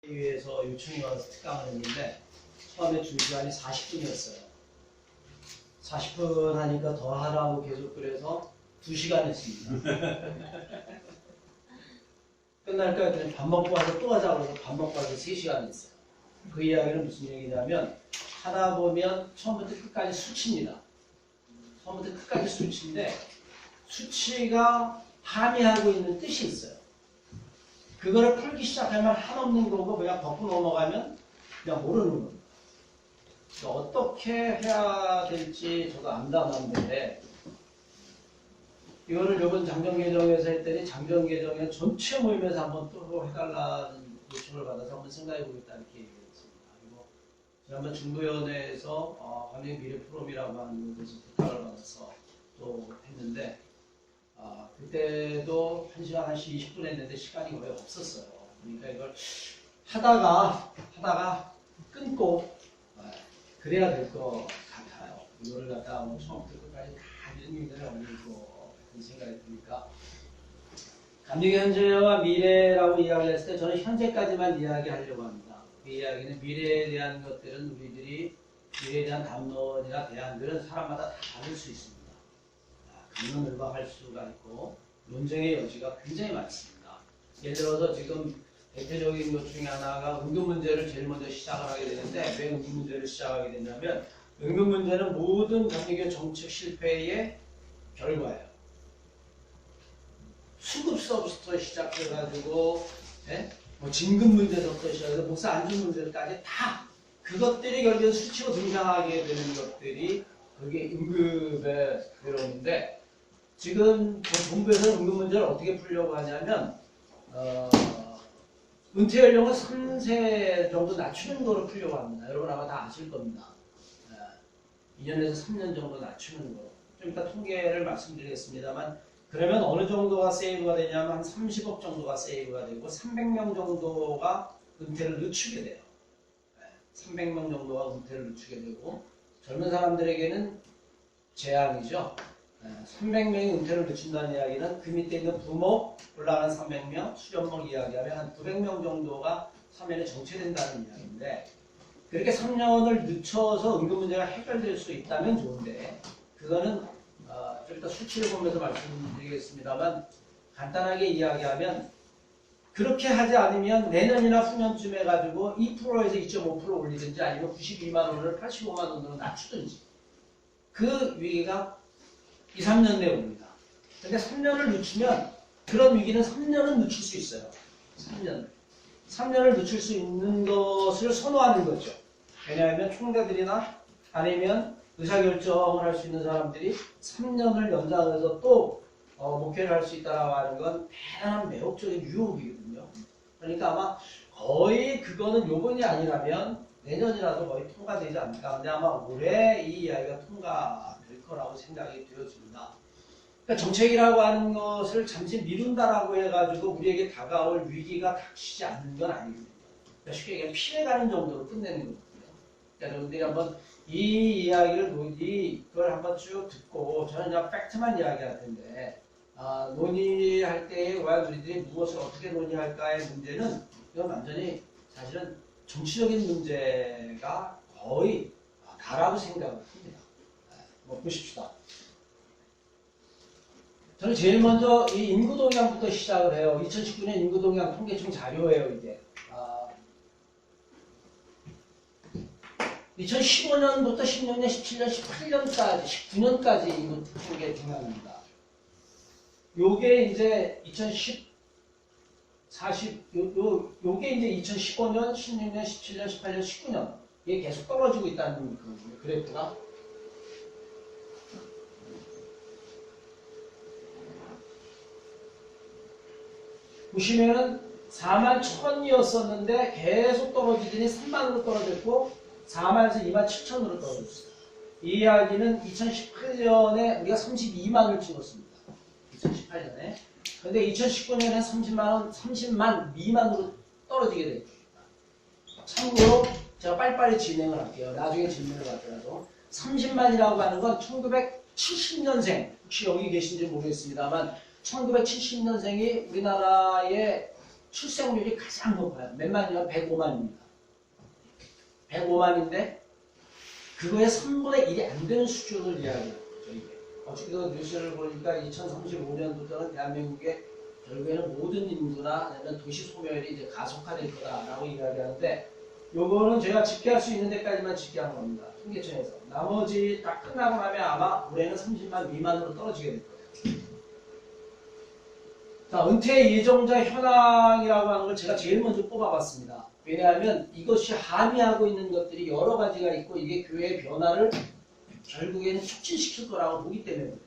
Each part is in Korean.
위에서 요청이 와서 특강을 했는데 처음에 준시간이 40분이었어요. 40분 하니까 더 하라고 계속 그래서 2시간 했습니다. 끝날까 그냥 밥 먹고 와서 또 하자고 해서 밥 먹고 와서 3시간 했어요. 그 이야기는 무슨 얘기냐면 하다 보면 처음부터 끝까지 수치입니다. 처음부터 끝까지 수치인데 수치가 함의하고 있는 뜻이 있어요. 그거를 풀기 시작하면 한없는 거고 그냥 덮고 넘어가면 그냥 모르는 겁니다. 그러니까 어떻게 해야 될지 저도 암담한데 이거를 요번 장정개정에서 했더니 장정개정에 전체 모임에서 한번 또 해달라는 요청을 받아서 한번 생각해보겠다 이렇게 얘기했습니다. 그리고 지난번 중부위원회에서 관행 미래 포럼이라고 하는 곳에서 부탁을 받아서 또 했는데 그때도 1시간 20분 했는데 시간이 거의 없었어요. 그러니까 이걸 하다가 끊고 그래야 될 것 같아요. 이거를 갖다가 뭐 처음부터 끝까지 다 이런 얘기를 올리고 같은 생각이 드니까 감정의 현재와 미래라고 이야기를 했을 때 저는 현재까지만 이야기하려고 합니다. 그 이야기는 미래에 대한 것들은 우리들이 미래에 대한 담론이나 대안들은 사람마다 다 다를 수 있습니다. 강론을박할 수가 있고 논쟁의 여지가 굉장히 많습니다. 예를 들어서 지금 대표적인 것 중에 하나가 응급 문제를 제일 먼저 시작을 하게 되는데 왜 응급 문제를 시작하게 됐냐면 응급 문제는 모든 감리교 정책 실패의 결과예요. 수급서부터 시작해가지고 뭐 진급 문제부터 시작해서 목사 안전 문제까지 다 그것들이 결국엔 수치로 등장하게 되는 것들이 그게 응급에 들어오는데 지금 본부에서 응급 문제를 어떻게 풀려고 하냐면 은퇴 연령을 3세 정도 낮추는 거로 풀려고 합니다. 여러분 아마 다 아실 겁니다. 2년에서 3년 정도 낮추는 거. 좀 이따 통계를 말씀드리겠습니다만 그러면 어느 정도가 세이브가 되냐면 한 30억 정도가 세이브가 되고 300명 정도가 은퇴를 늦추게 돼요. 300명 정도가 은퇴를 늦추게 되고 젊은 사람들에게는 재앙이죠. 300명이 은퇴를 늦춘다는 이야기는 그 밑에 있는 부모 올라가는 300명, 수련목 이야기하면 한 900명 정도가 사면에 정체된다는 이야기인데 그렇게 3년을 늦춰서 응급 문제가 해결될 수 있다면 좋은데 그거는 좀 이따 수치를 보면서 말씀드리겠습니다만 간단하게 이야기하면 그렇게 하지 않으면 내년이나 후년쯤 해가지고 2%에서 2.5% 올리든지 아니면 92만 원을 85만 원으로 낮추든지 그 위기가 2, 3년 내에 옵니다. 근데 3년을 늦추면 그런 위기는 3년은 늦출 수 있어요. 3년을 늦출 수 있는 것을 선호하는 거죠. 왜냐하면 총대들이나 아니면 의사결정을 할 수 있는 사람들이 3년을 연장해서 또 목회를 할 수 있다고 하는 건 대단한 매혹적인 유혹이거든요. 그러니까 아마 거의 그거는 요번이 아니라면 내년이라도 거의 통과되지 않을까. 근데 아마 올해 이 이야기가 통과될 거라고 생각이 되어집니다. 그러니까 정책이라고 하는 것을 잠시 미룬다라고 해가지고 우리에게 다가올 위기가 닥치지 않는 건 아닙니다. 그러니까 쉽게 얘기하면 피해가는 정도로 끝내는 거거든요. 그러니까 여러분들이 한번 이 이야기를 그걸 한번 쭉 듣고 저는 그냥 팩트만 이야기할 텐데 논의할 때에 과연 우리들이 무엇을 어떻게 논의할까의 문제는 이건 완전히 사실은 정치적인 문제가 거의 다라고 생각을 합니다. 뭐 보십시다. 저는 제일 먼저 이 인구동향부터 시작을 해요. 2019년 인구동향 통계청 자료예요, 이게. 2015년부터 16년, 17년, 18년까지, 19년까지 인구 통계 동향입니다. 요게 이제 요게 이제 2015년, 16년, 17년, 18년, 19년. 이게 계속 떨어지고 있다는 그 그래프가. 보시면은 4만 1000이었었는데 계속 떨어지더니 3만으로 떨어졌고 4만에서 2만 7천으로 떨어졌어요. 이 이야기는 2018년에 우리가 32만을 찍었습니다. 2018년에. 근데 2019년에 30만 미만으로 떨어지게 됐습니다. 참고로 제가 빨리빨리 진행을 할게요. 나중에 질문을 받더라도 30만이라고 하는 건 1970년생 혹시 여기 계신지 모르겠습니다만 1970년생이 우리나라의 출생률이 가장 높아요. 몇만이면 105만입니다. 105만인데 그거의 3분의 1이 안 되는 수준을 이야기하는 거죠. 이게. 어떻게 뉴스를 보니까 2035년부터는 대한민국의 결국에는 모든 인구나 아니면 도시 소멸이 이제 가속화될 거다라고 이야기하는데 요거는 제가 집계할 수 있는 데까지만 집계한 겁니다. 통계청에서. 나머지 다 끝나고 나면 아마 올해는 30만 미만으로 떨어지게 될 거예요. 자, 은퇴 예정자 현황이라고 하는 걸 제가 제일 먼저 뽑아봤습니다. 왜냐하면 이것이 함의하고 있는 것들이 여러 가지가 있고 이게 교회의 변화를 결국에는 촉진시킬 거라고 보기 때문에 그래요.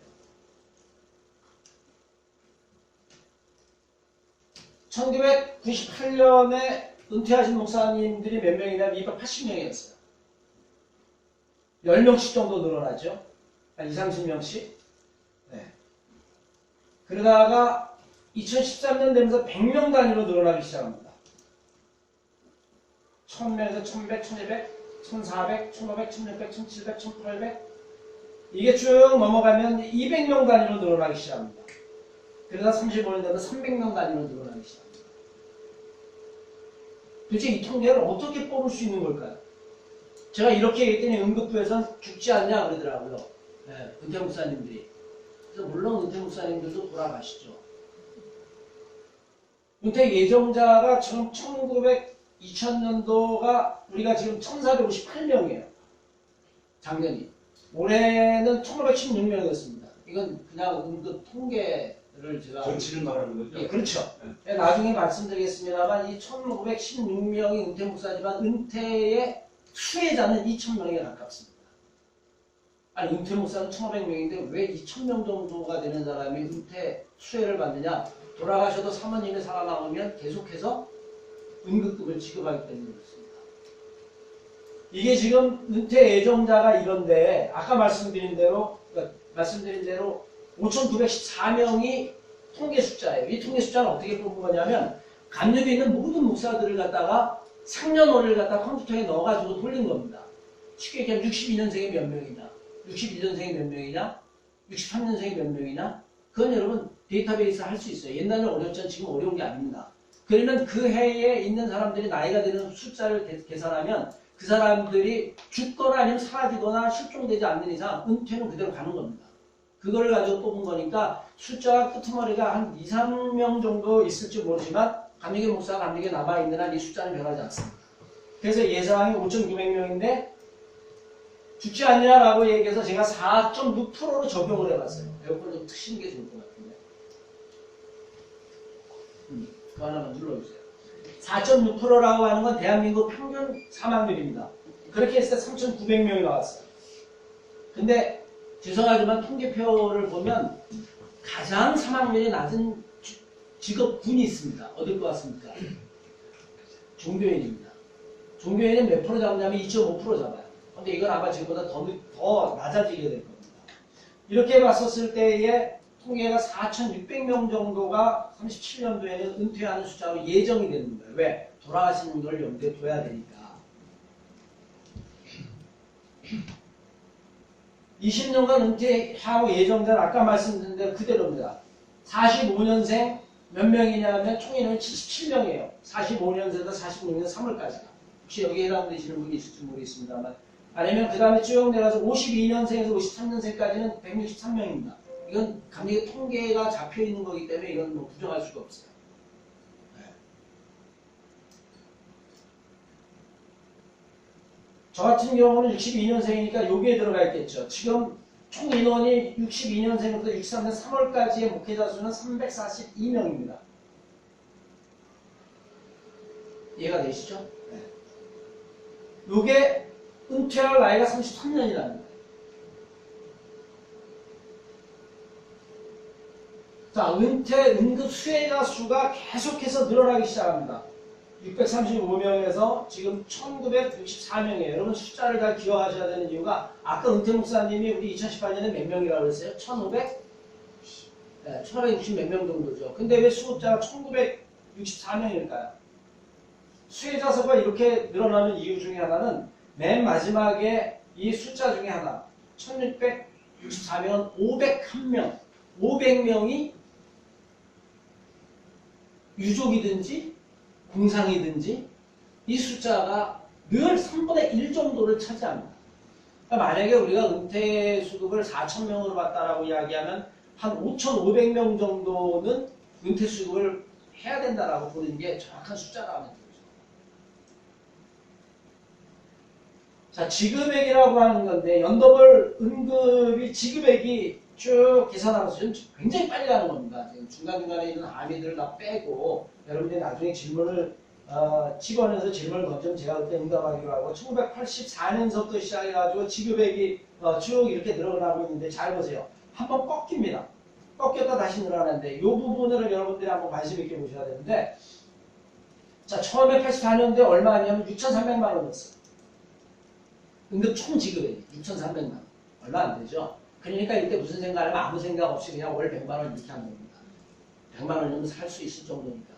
1998년에 은퇴하신 목사님들이 몇 명이냐면 280명이었어요. 10명씩 정도 늘어나죠. 한 20, 30명씩. 네. 그러다가 2013년 되면서 100명 단위로 늘어나기 시작합니다. 1000명에서 1100, 1200, 1400, 1500, 1600, 1700, 1800 이게 쭉 넘어가면 200명 단위로 늘어나기 시작합니다. 그러다 35년 되면 300명 단위로 늘어나기 시작합니다. 도대체 이 통계를 어떻게 뽑을 수 있는 걸까요? 제가 이렇게 얘기했더니 응급부에서는 죽지 않냐 그러더라고요. 네, 은퇴 목사님들이. 그래서 물론 은퇴 목사님들도 돌아가시죠. 은퇴 예정자가 지금 2000년도가 우리가 지금 1458명이에요. 작년이. 올해는 1516명이었습니다. 이건 그냥 응급 통계를 제가. 전치를 말하는 거죠? 예, 그렇죠. 네. 나중에 말씀드리겠습니다만 이 1516명이 은퇴 목사지만 은퇴의 수혜자는 2000명에 가깝습니다. 아니 은퇴 목사는 1500명인데 왜 2000명 정도가 되는 사람이 은퇴 수혜를 받느냐? 돌아가셔도 사모님이 살아남으면 계속해서 응급급을 지급하기 때문에 그렇습니다. 이게 지금 은퇴 예정자가 이런데 아까 말씀드린 대로 5,914명이 통계 숫자예요. 이 통계 숫자는 어떻게 뽑은 거냐면 감염이 있는 모든 목사들을 갖다가 상년월을 갖다가 컴퓨터에 넣어가지고 돌린 겁니다. 쉽게 얘기하면 62년생이 몇 명이냐, 61년생이 몇 명이냐, 63년생이 몇 명이냐, 그건 여러분 데이터베이스 할 수 있어요. 옛날에는 어렵지만 지금 어려운 게 아닙니다. 그러면 그 해에 있는 사람들이 나이가 되는 숫자를 계산하면 그 사람들이 죽거나 아니면 사라지거나 실종되지 않는 이상 은퇴는 그대로 가는 겁니다. 그거를 가지고 뽑은 거니까 숫자가 끄트머리가 한 2, 3명 정도 있을지 모르지만 감리교 목사가 감리교에 남아있는 한 이 숫자는 변하지 않습니다. 그래서 예상이 5,900명인데 죽지 않냐라고 얘기해서 제가 4.6%로 적용을 해봤어요. 에어컨 좀 트시는 게 좋을 것 같은데. 그거 하나만 눌러주세요. 4.6%라고 하는 건 대한민국 평균 사망률입니다. 그렇게 했을 때 3,900명이 나왔어요. 근데 죄송하지만 통계표를 보면 가장 사망률이 낮은 직업군이 있습니다. 어딜 것 같습니까? 종교인입니다. 종교인은 몇 프로 잡냐면 2.5% 잡아요. 근데 이건 아마 지금보다 더 낮아지게 될 겁니다. 이렇게 봤었을 때의 통계가 4,600명 정도가 37년도에는 은퇴하는 숫자로 예정이 되는 거예요. 왜? 돌아가시는 걸 염두에 둬야 되니까. 20년간 은퇴하고 예정자는 아까 말씀드린 대로 그대로입니다. 45년생 몇 명이냐면 총 인원이 77명이에요. 45년생에서 46년 3월까지가. 혹시 여기에 해당되시는 분이 있을지 모르겠습니다만. 아니면 그 다음에 쭉 내려서 52년생에서 53년생까지는 163명입니다. 이건 감리교 통계가 잡혀 있는 거기 때문에 이건 뭐 부정할 수가 없어요. 네. 저 같은 경우는 62년생이니까 여기에 들어가 있겠죠. 지금 총 인원이 62년생부터 63년 3월까지의 목회자 수는 342명입니다. 이해가 되시죠? 네. 요게 은퇴할 나이가 33년이라는 거예요. 자, 은퇴 응급 수혜자 수가 계속해서 늘어나기 시작합니다. 635명에서 지금 1964명이에요. 여러분 숫자를 잘 기억하셔야 되는 이유가 아까 은퇴 목사님이 우리 2018년에 몇 명이라고 그랬어요? 1560 몇 명 정도죠. 근데 왜 수급자가 1964명일까요? 수혜자 수가 이렇게 늘어나는 이유 중에 하나는 맨 마지막에 이 숫자 중에 하나 1664명은 501명 500명이 유족이든지 공상이든지 이 숫자가 늘 3분의 1 정도를 차지합니다. 그러니까 만약에 우리가 은퇴 수급을 4,000명으로 받다라고 이야기하면 한 5,500명 정도는 은퇴 수급을 해야 된다라고 보는 게 정확한 숫자라는 거죠. 자, 지급액이라고 하는 건데 연도별 응급이 지급액이 쭉 계산하면서 굉장히 빨리 가는 겁니다. 지금 중간중간에 있는 함의들을 다 빼고 여러분들이 나중에 질문을 집어내서 질문을 던지면 제가 그때 응답하기로 하고 1984년서부터 시작해가지고 지급액이 쭉 이렇게 늘어나고 있는데 잘 보세요. 한번 꺾입니다. 꺾였다 다시 늘어나는데 이 부분을 여러분들이 한번 관심 있게 보셔야 되는데 자 처음에 84년도에 얼마냐면 6,300만 원이었어요. 응급 총 지급액이 6,300만 원. 얼마 안 되죠. 그러니까 이때 무슨 생각을 하면 아무 생각 없이 그냥 월 100만 원 이렇게 한 겁니다. 100만 원이면 살 수 있을 정도니까.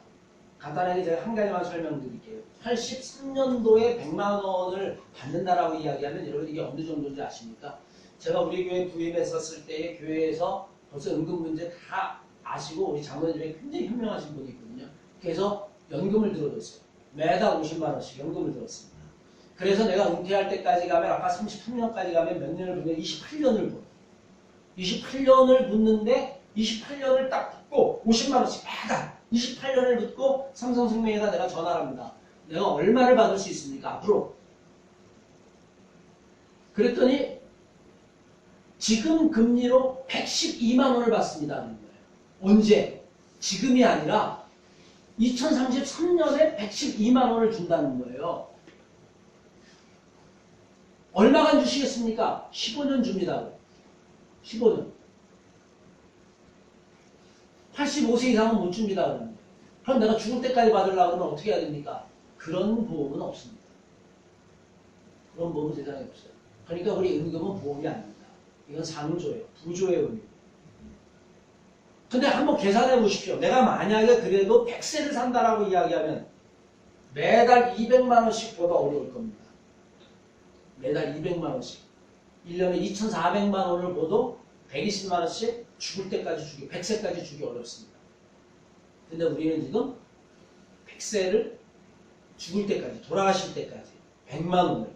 간단하게 제가 한 가지만 설명드릴게요. 83년도에 100만 원을 받는다라고 이야기하면 여러분 이게 어느 정도인지 아십니까? 제가 우리 교회 부임했었을 때에 교회에서 벌써 응급 문제 다 아시고 우리 장로님 중에 굉장히 현명하신 분이 있거든요. 그래서 연금을 들어줬어요. 매달 50만 원씩 연금을 들었습니다. 그래서 내가 은퇴할 때까지 가면 아까 33년까지 가면 몇 년을 붙냐? 28년을 붙어. 28년을 붙는데 28년을 딱 붙고 50만 원씩 매달 28년을 붙고 삼성생명에다 내가 전화를 합니다. 내가 얼마를 받을 수 있습니까? 앞으로. 그랬더니 지금 금리로 112만 원을 받습니다. 언제? 지금이 아니라 2033년에 112만 원을 준다는 거예요. 얼마간 주시겠습니까? 15년 줍니다. 15년. 85세 이상은 못 줍니다. 그럼 내가 죽을 때까지 받으려고 하면 어떻게 해야 됩니까? 그런 보험은 없습니다. 그런 보험은 세상에 없어요. 그러니까 우리 은금은 보험이 아닙니다. 이건 상조예요. 부조의 의미. 근데 한번 계산해 보십시오. 내가 만약에 그래도 100세를 산다라고 이야기하면 매달 200만 원씩 보다 어려울 겁니다. 매달 200만 원씩. 1년에 2,400만 원을 보도 120만 원씩 죽을 때까지 주기, 100세까지 주기 어렵습니다. 근데 우리는 지금 100세를 죽을 때까지, 돌아가실 때까지 100만 원을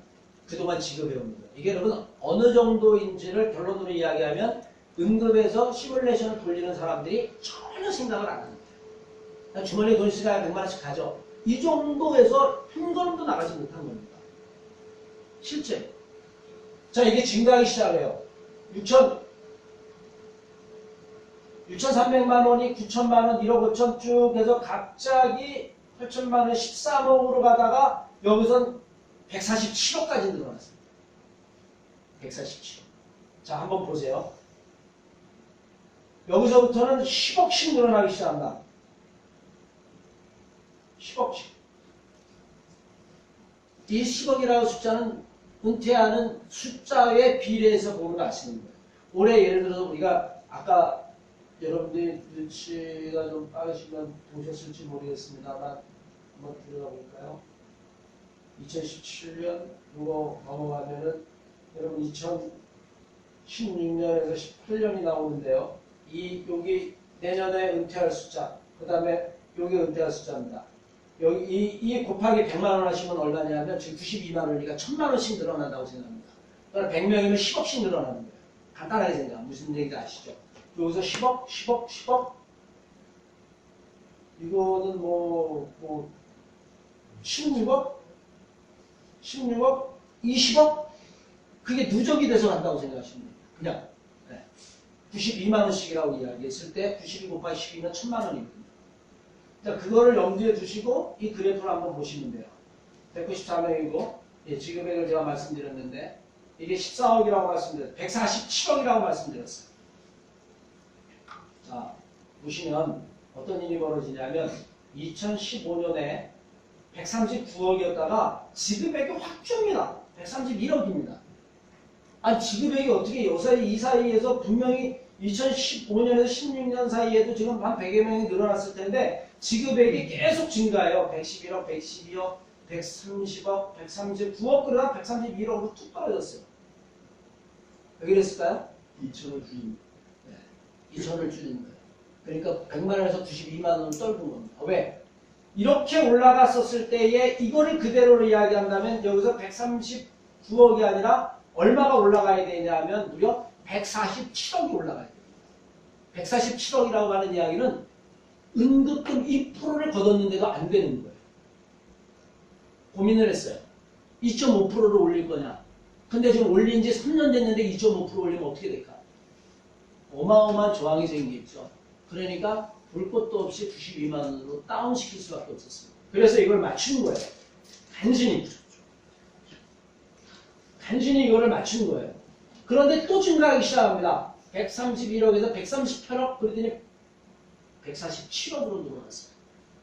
그동안 지급해 옵니다. 이게 여러분 어느 정도인지를 결론으로 이야기하면 응급에서 시뮬레이션을 돌리는 사람들이 전혀 생각을 안 합니다. 그냥 주머니에 돈 있으니까 100만 원씩 가져. 이 정도에서 한 걸음도 나가지 못한 겁니다. 실제. 자, 이게 증가하기 시작해요. 6,300만 원이 9천만 원, 1억 5천 쭉 해서 갑자기 8천만 원 13억으로 가다가 여기선 147억까지 늘어났습니다. 147억. 자, 한번 보세요. 여기서부터는 10억씩 늘어나기 시작한다. 10억씩. 이 10억이라는 숫자는 은퇴하는 숫자에 비례해서 보면 아시는 거예요. 올해 예를 들어서 우리가 아까 여러분들이 눈치가 좀 빠르시면 보셨을지 모르겠습니다만 한번 들어가 볼까요? 2017년 이거 넘어가면은 여러분 2016년에서 18년이 나오는데요. 여기 내년에 은퇴할 숫자, 그 다음에 여기 은퇴할 숫자입니다. 여기 이 곱하기 100만 원 하시면 얼마냐면 지금 92만 원이니까 1000만 원씩 늘어난다고 생각합니다. 그러니까 100명이면 10억씩 늘어나는 거예요. 간단하게 생각. 무슨 얘기인지 아시죠? 여기서 10억, 10억, 10억. 이거는 뭐 16억, 16억, 20억. 그게 누적이 돼서 간다고 생각하시면 돼요. 그냥 92만 원씩이라고 이야기했을 때 92 곱하기 12면 1000만 원이거든요. 자, 그거를 염두에 두시고 이 그래프를 한번 보시면 돼요. 194명이고 지급액을 제가 말씀드렸는데 이게 14억이라고 말씀드렸어요. 147억이라고 말씀드렸어요. 자, 보시면 어떤 일이 벌어지냐면 2015년에 139억이었다가 지급액이 확 줍니다. 131억입니다. 아니 지급액이 어떻게 이 사이에서 분명히 2015년에서 16년 사이에도 지금 한 100여 명이 늘어났을 텐데 지급액이 계속 증가해요. 111억, 112억, 130억, 139억 그러다 131억으로 툭 떨어졌어요. 왜 그랬을까요? 2천을 줄인. 네, 2천을 줄인 거예요. 그러니까 100만 원에서 92만 원을 떨군 겁니다. 왜? 이렇게 올라갔었을 때에 이거를 그대로 이야기한다면 여기서 139억이 아니라 얼마가 올라가야 되냐면 무려 147억이 올라가야 돼요. 147억이라고 하는 이야기는 은급금 2%를 걷었는데도 안 되는 거예요. 고민을 했어요. 2.5%를 올릴 거냐. 근데 지금 올린 지 3년 됐는데 2.5% 올리면 어떻게 될까? 어마어마한 저항이 생기겠죠. 그러니까 볼 것도 없이 92만 원으로 다운시킬 수밖에 없었습니다. 그래서 이걸 맞춘 거예요. 간신히 이거를 맞춘 거예요. 그런데 또 증가하기 시작합니다. 131억에서 138억 그러더니 147억으로 늘어났어요.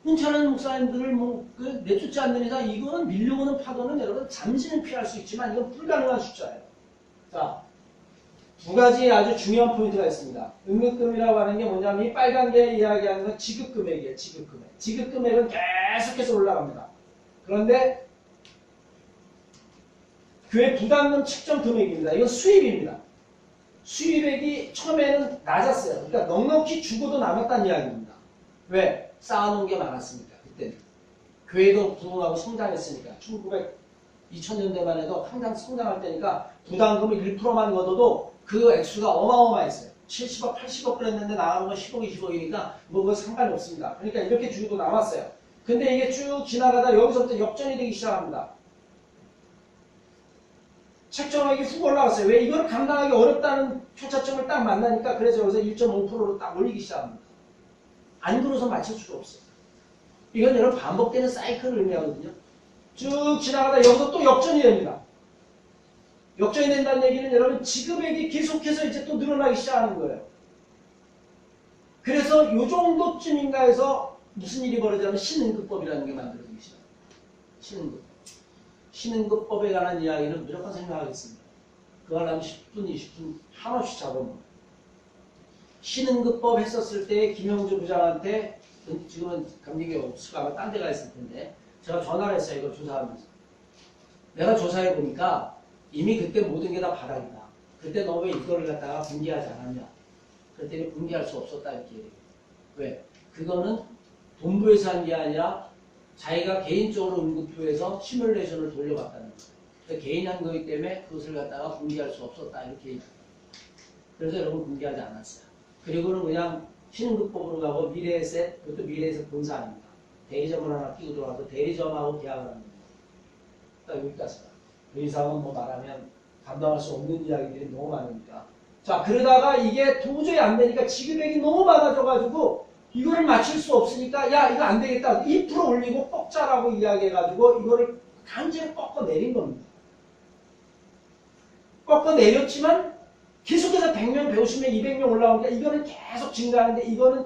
흔찮은 목사님들을 내쫓지 않는 이상 이거는 밀려오는 파도는 여러분 잠시는 피할 수 있지만 이건 불가능한 숫자예요. 자, 두 가지 아주 중요한 포인트가 있습니다. 응급금이라고 하는 게 뭐냐면 이 빨간 게 이야기하는 건 지급금액이에요. 지급금액. 지급금액은 계속해서 올라갑니다. 그런데 교회 부담금 측정 금액입니다. 이건 수입입니다. 수입액이 처음에는 낮았어요. 그러니까 넉넉히 주고도 남았다는 이야기입니다. 왜? 쌓아놓은 게 많았으니까. 그때는. 교회도 부흥하고 성장했으니까. 2000년대만 해도 항상 성장할 때니까 부담금을 1%만 걷어도 그 액수가 어마어마했어요. 70억, 80억 그랬는데 나가는 건 10억, 20억이니까 뭐 그거 상관이 없습니다. 그러니까 이렇게 주고도 남았어요. 근데 이게 쭉 지나가다 여기서부터 역전이 되기 시작합니다. 책정액이 훅 올라갔어요. 왜? 이걸 감당하기 어렵다는 표차점을 딱 만나니까 그래서 여기서 1.5%로 딱 올리기 시작합니다. 안 그러서 맞출 수가 없어요. 이건 여러분 반복되는 사이클을 의미하거든요. 쭉 지나가다 여기서 또 역전이 됩니다. 역전이 된다는 얘기는 여러분 지급액이 계속해서 이제 또 늘어나기 시작하는 거예요. 그래서 요 정도쯤인가 해서 무슨 일이 벌어지냐면 신응급법이라는 게 만들어지기 시작합니다. 신응급법. 신응급법에 관한 이야기는 무조건 생각하겠습니다. 그거 하려면 10분, 20분 한없이 잡아먹어요. 신응급법 했었을 때 김영주 부장한테 지금은 감리교 없을 아마 딴 데가 있을 텐데 제가 전화를 했어요. 이걸 조사하면서. 내가 조사해 보니까 이미 그때 모든 게 다 바닥이다. 그때 너 왜 이거를 갖다가 분기하지 않았냐. 그랬더니 분기할 수 없었다 이렇게 얘기해요. 왜? 그거는 본부에서 한 게 아니라 자기가 개인적으로 응급부에서 시뮬레이션을 돌려봤다는 거예요. 그러니까 개인이 한 거기 때문에 그것을 갖다가 분기할 수 없었다 이렇게 얘기해요. 그래서 여러분 분기하지 않았어요. 그리고는 그냥 신응급법으로 가고 미래에셋, 그것도 미래에셋 본사 아닙니다. 대리점을 하나 끼고 들어와서 대리점하고 계약을 하는 겁니다. 그러니까 여기까지다. 그 이상은 뭐 말하면 감당할 수 없는 이야기들이 너무 많으니까. 자, 그러다가 이게 도저히 안 되니까 지급액이 너무 많아져가지고 이거를 맞출 수 없으니까 야, 이거 안 되겠다. 2% 올리고 꺾자라고 이야기해가지고 이거를 강제로 꺾어 내린 겁니다. 꺾어 내렸지만 계속해서 100명, 150명, 200명 올라오니까 이거는 계속 증가하는데 이거는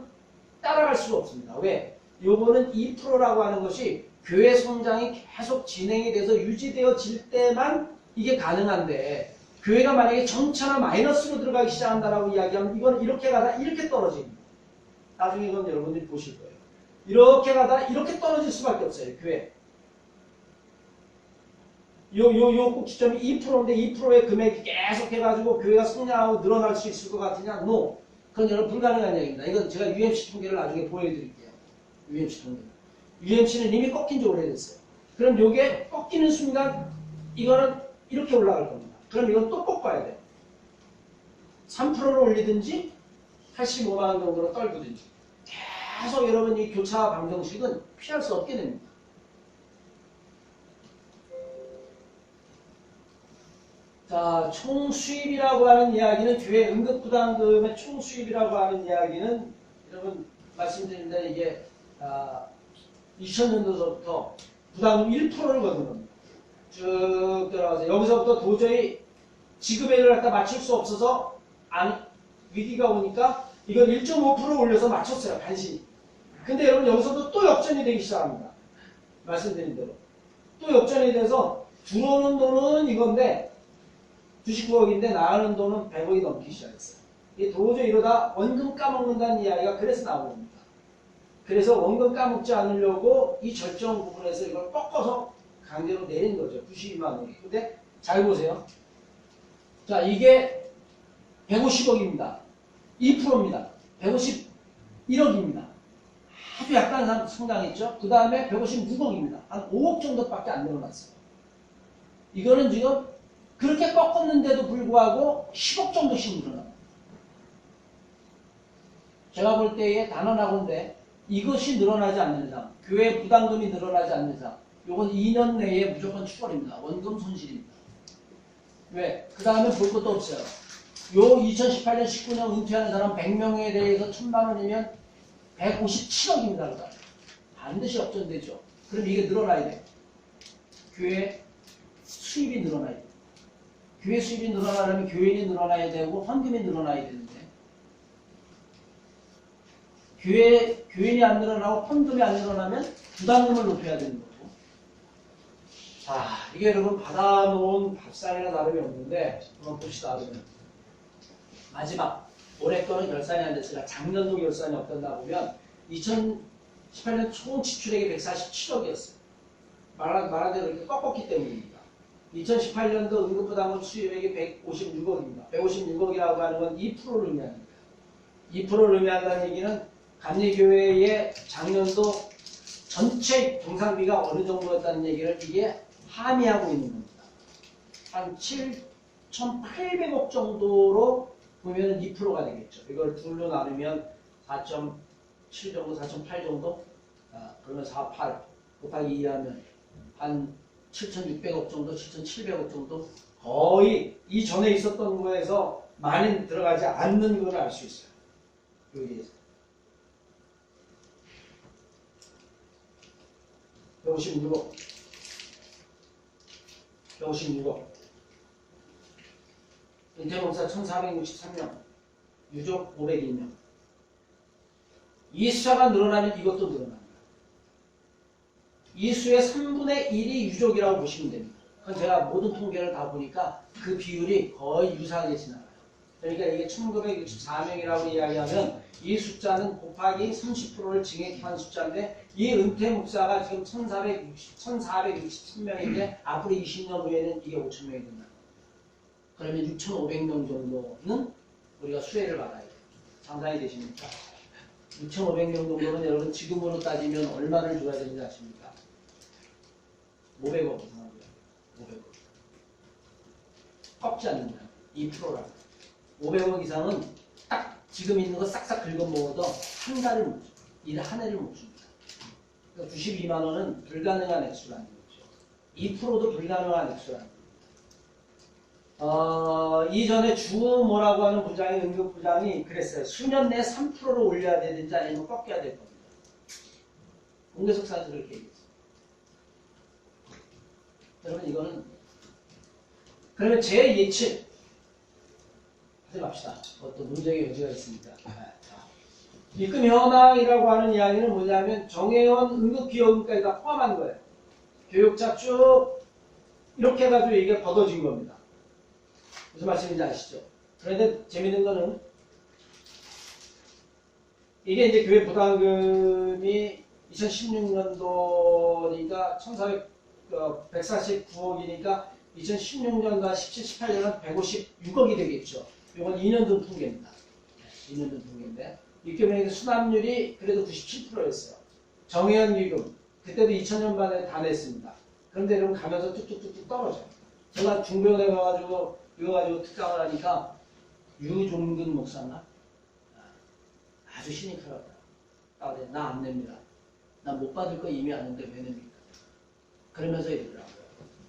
따라갈 수가 없습니다. 왜? 요거는 2%라고 하는 것이 교회 성장이 계속 진행이 돼서 유지되어질 때만 이게 가능한데 교회가 만약에 정차나 마이너스로 들어가기 시작한다라고 이야기하면 이건 이렇게 가다 이렇게 떨어집니다. 나중에 이건 여러분들이 보실 거예요. 이렇게 가다 이렇게 떨어질 수밖에 없어요. 교회. 요 꼭지점이 2%인데 2%의 금액이 계속 해가지고 교회가 성장하고 늘어날 수 있을 것 같으냐? No. 그건 여러분 불가능한 얘기입니다. 이건 제가 UMC 통계를 나중에 보여드릴게요. UMC 통계. UMC는 이미 꺾인 지 오래됐어요. 그럼 요게 꺾이는 순간 이거는 이렇게 올라갈 겁니다. 그럼 이건 또 꺾어야 돼요. 3%를 올리든지 85만 원 정도로 떨구든지 계속 여러분 이 교차 방정식은 피할 수 없게 됩니다. 자, 총수입이라고 하는 이야기는 교회 응급부담금의 총수입이라고 하는 이야기는 여러분 말씀드립니다. 이게 2000년도서부터 부담금 1%를 걷는 겁니다. 쭉 들어가서 여기서부터 도저히 지급액을 갖다 맞출 수 없어서 위기가 오니까 이걸 1.5% 올려서 맞췄어요. 간신히. 근데 여러분 여기서도 또 역전이 되기 시작합니다. 말씀드린 대로. 또 역전이 돼서 들어오는 돈은 이건데 99억인데 나가는 돈은 100억이 넘기 시작했어요. 이 도저히 이러다 원금 까먹는다는 이야기가 그래서 나온 겁니다. 그래서 원금 까먹지 않으려고 이 절정 부분에서 이걸 꺾어서 강제로 내린 거죠. 92만 원이. 근데 잘 보세요. 자, 이게 150억입니다. 2%입니다. 151억입니다. 아주 약간 성장했죠. 그 다음에 156억입니다. 한 5억 정도밖에 안 늘어났어요. 이거는 지금 그렇게 꺾었는데도 불구하고 10억 정도씩 늘어납니다. 제가 볼 때에 단언하건대 이것이 늘어나지 않는 이상, 교회 부담금이 늘어나지 않는 이상, 이건 2년 내에 무조건 추월입니다. 원금 손실입니다. 왜? 그 다음에 볼 것도 없어요. 요 2018년, 19년 은퇴하는 사람 100명에 대해서 1000만 원이면 157억입니다. 그러니까 반드시 역전되죠. 그럼 이게 늘어나야 돼요. 교회 수입이 늘어나야 돼요. 교회 수입이 늘어나려면 교인이 늘어나야 되고 헌금이 늘어나야 되는데 교인이 안 늘어나고 헌금이 안 늘어나면 부담금을 높여야 되는 거고. 자, 이게 여러분 받아놓은 밥상이나 다름이 없는데 한번 봅시다. 그러면 마지막 올해 거는 결산이 안 됐으니까 작년도 결산이 없었나 보면 2018년 총 지출액이 147억이었어요. 말한 대로 이렇게 꺾었기 때문입니다. 2018년도 응급부담금 수입액이 156억입니다. 156억이라고 하는 건 2%를 의미합니다. 2%를 의미한다는 얘기는 감리교회의 작년도 전체 경상비가 어느 정도였다는 얘기를 이게 함의하고 있는 겁니다. 한 7,800억 정도로 보면 2%가 되겠죠. 이걸 둘로 나누면 4.7 정도, 4.8 정도? 그러면 4,8 곱하기 2하면 한 7,600억 정도, 7,700억 정도? 거의 이전에 있었던 거에서 많이 들어가지 않는 걸 알 수 있어요. 여기에서. 156억. 156억. 인태목사 1463명. 유족 501명. 이 숫자가 늘어나면 이것도 늘어납니다. 이 수의 3분의 1이 유족이라고 보시면 됩니다. 그건 제가 모든 통계를 다 보니까 그 비율이 거의 유사하게 지나가요. 그러니까 이게 1964명이라고 이야기하면 이 숫자는 곱하기 30%를 증액한 숫자인데 이 은퇴 목사가 지금 1463명인데 앞으로 20년 후에는 이게 5,000명이 된다. 그러면 6,500명 정도는 우리가 수혜를 받아야 돼요. 상상이 되십니까? 6,500명 정도는 여러분 지금으로 따지면 얼마를 줘야 되는지 아십니까? 500억 이상하고요. 500억. 꺾지 않는다. 2%라고. 500억 이상은 딱 지금 있는 거 싹싹 긁어 먹어도 한 달을 못 줍니다. 한 해를 못 줍니다. 그러니까 92만 원은 불가능한 액수라는 거죠. 2%도 불가능한 액수라는 거죠. 이전에 주모라고 하는 부장이 응급부장이 그랬어요. 수년 내에 3%를 올려야 되든지 아니면 꺾여야 될 겁니다. 공개석사에서 그렇게 얘기했어요. 여러분 이거는 그러면 제 예측 하지 맙시다. 어떤 문제의 여지가 있습니다. 입금 현황이라고 하는 이야기는 뭐냐면 정회원 응급기여금까지 다 포함한 거예요. 교육자 쭉 이렇게 해가지고 이게 걷어진 겁니다. 무슨 말씀인지 아시죠? 그런데 재밌는 거는 이게 이제 교회 부담금이 2016년도니까 149억이니까 2016년과 17, 18년은 156억이 되겠죠. 이건 2년 전 통계입니다. 2년 전 통계인데 입금액의 수납률이 그래도 97%였어요. 정회원 기금 그때도 2000년 반에 다 냈습니다. 그런데 여러분 가면서 뚝뚝뚝뚝 떨어져요. 제가 중병원에 가가지고 이거 가지고 특강을 하니까 유종근 목사나 아주 신이 크더라고요. 나 안 냅니다. 나 못 받을 거 이미 아는데 왜 냅니까? 그러면서 이러더라고요.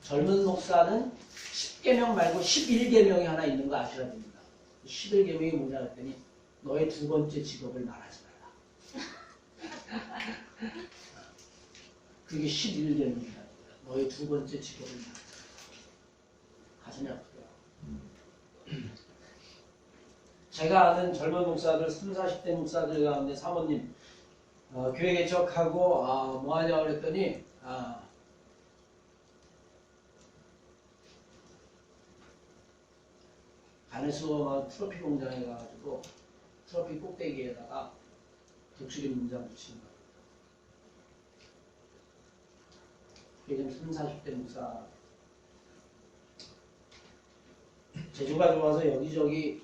젊은 목사는 10계명 말고 11계명이 하나 있는 거 아셔야 됩니다. 11계명이 뭐냐 했더니 너의 두 번째 직업을 말하지 말라. 그게 11계명이다. 너의 두 번째 직업을 말하지 말라. 가슴이 아프더라고요. 제가 아는 젊은 목사들, 30, 40대 목사들 가운데 사모님 교회 개척하고 뭐하냐고 그랬더니 안에서 트로피 공장에 가가지고 트로피 꼭대기에다가 독수리 문장 붙이는 겁니다. 그게 지금 30, 40대 목사. 재주가 좋아서 여기저기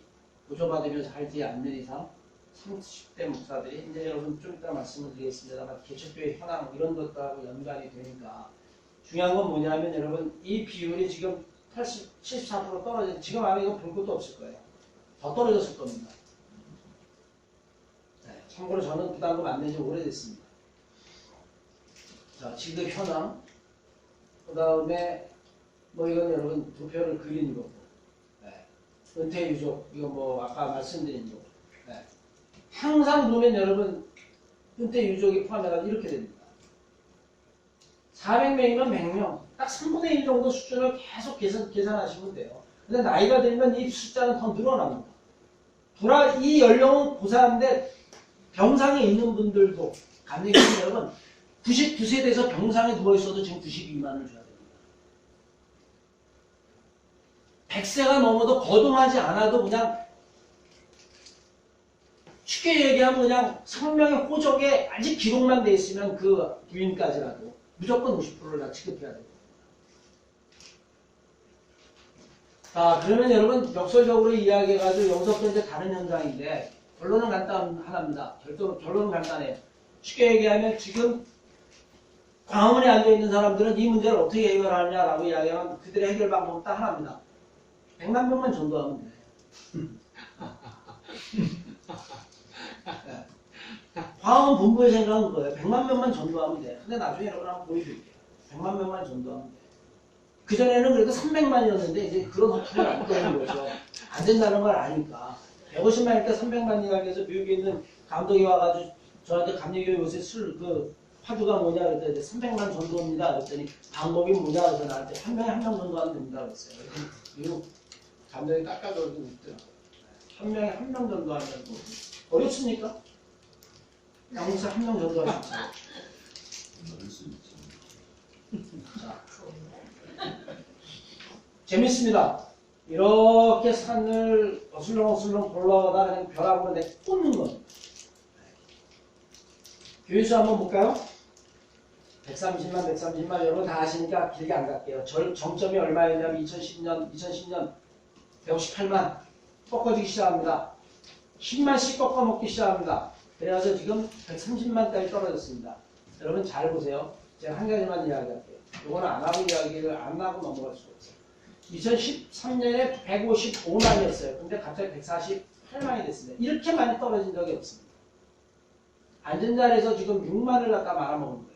보조받으면서 살지 않는 이상 30대 목사들이 이제 여러분 좀 이따 말씀을 드리겠습니다만 개척교회 현황 이런 것들하고 연관이 되니까 중요한 건 뭐냐면 여러분 이 비율이 지금 74% 떨어져 지금 아마 이거 볼 것도 없을 거예요. 더 떨어졌을 겁니다. 네, 참고로 저는 부담금 안 낸 지 오래됐습니다. 자, 지급 현황 그 다음에 뭐 이건 여러분 도표를 그린 거고 네. 은퇴 유족 이거 뭐 아까 말씀드린 거 네. 항상 보면 여러분 은퇴 유족이 포함해서 이렇게 됩니다. 400명이면 100명 딱 3분의 1 정도 수준을 계속 계산하시면 돼요. 근데 나이가 들면 이 숫자는 더 늘어납니다. 이 연령은 고사한데 병상에 있는 분들도 감리교회 여러분 99세대에서 병상에 누워있어도 지금 92만을 줘야 됩니다. 100세가 넘어도 거동하지 않아도 그냥 쉽게 얘기하면 그냥 생명의 호적에 아직 기록만 돼 있으면 그 부인까지라도 무조건 50%를 다 취급해야 됩니다. 자, 그러면 여러분 역설적으로 이야기해가지고 여기서부터 이제 다른 현상인데 결론은 간단합니다. 결론은 간단해요. 쉽게 얘기하면 지금 광화문에 앉아있는 사람들은 이 문제를 어떻게 해결하느냐라고 이야기하면 그들의 해결 방법은 딱 하나입니다. 100만 명만 전도하면 돼요. 네. 광화문 본부의 생각은 그거예요. 100만 명만 전도하면 돼요. 근데 나중에 여러분 한번 보여드릴게요. 100만 명만 전도하면 돼요. 그전에는 그래도 300만이었는데 이제 그런 허투를 안 떠는 거죠. 안 된다는 걸 아니까. 150만일 때 300만이라고 해서 미국에 있는 감독이 와가지고 저한테 감리교회 요새 화두가 뭐냐 그랬더니 300만 전도입니다. 그랬더니 방법이 뭐냐 그래서 나한테 한 명에 한 명 전도하면 됩니다. 그랬어요. 미국 감독이 깎아줘도 웃더라고요. 한 명에 한 명 전도하면 뭐 어렵습니까? 양국사 한 명 전도할 수 있죠. 자, 재밌습니다. 이렇게 산을 어슬렁어슬렁 올라가다 그냥 벼락으로 내 꽂는 건. 교회수 한번 볼까요? 130만 여러분 다 아시니까 길게 안 갈게요. 정점이 얼마였냐면 2010년 158만 꺾어지기 시작합니다. 10만씩 꺾어먹기 시작합니다. 그래서 지금 130만까지 떨어졌습니다. 여러분 잘 보세요. 제가 한 가지만 이야기할게요. 이거는 안 하고 이야기를 안 하고 넘어갈 수가 없어요. 2013년에 155만이었어요. 근데 갑자기 148만이 됐습니다. 이렇게 많이 떨어진 적이 없습니다. 앉은 자리에서 지금 6만을 갖다 말아먹은 거예요.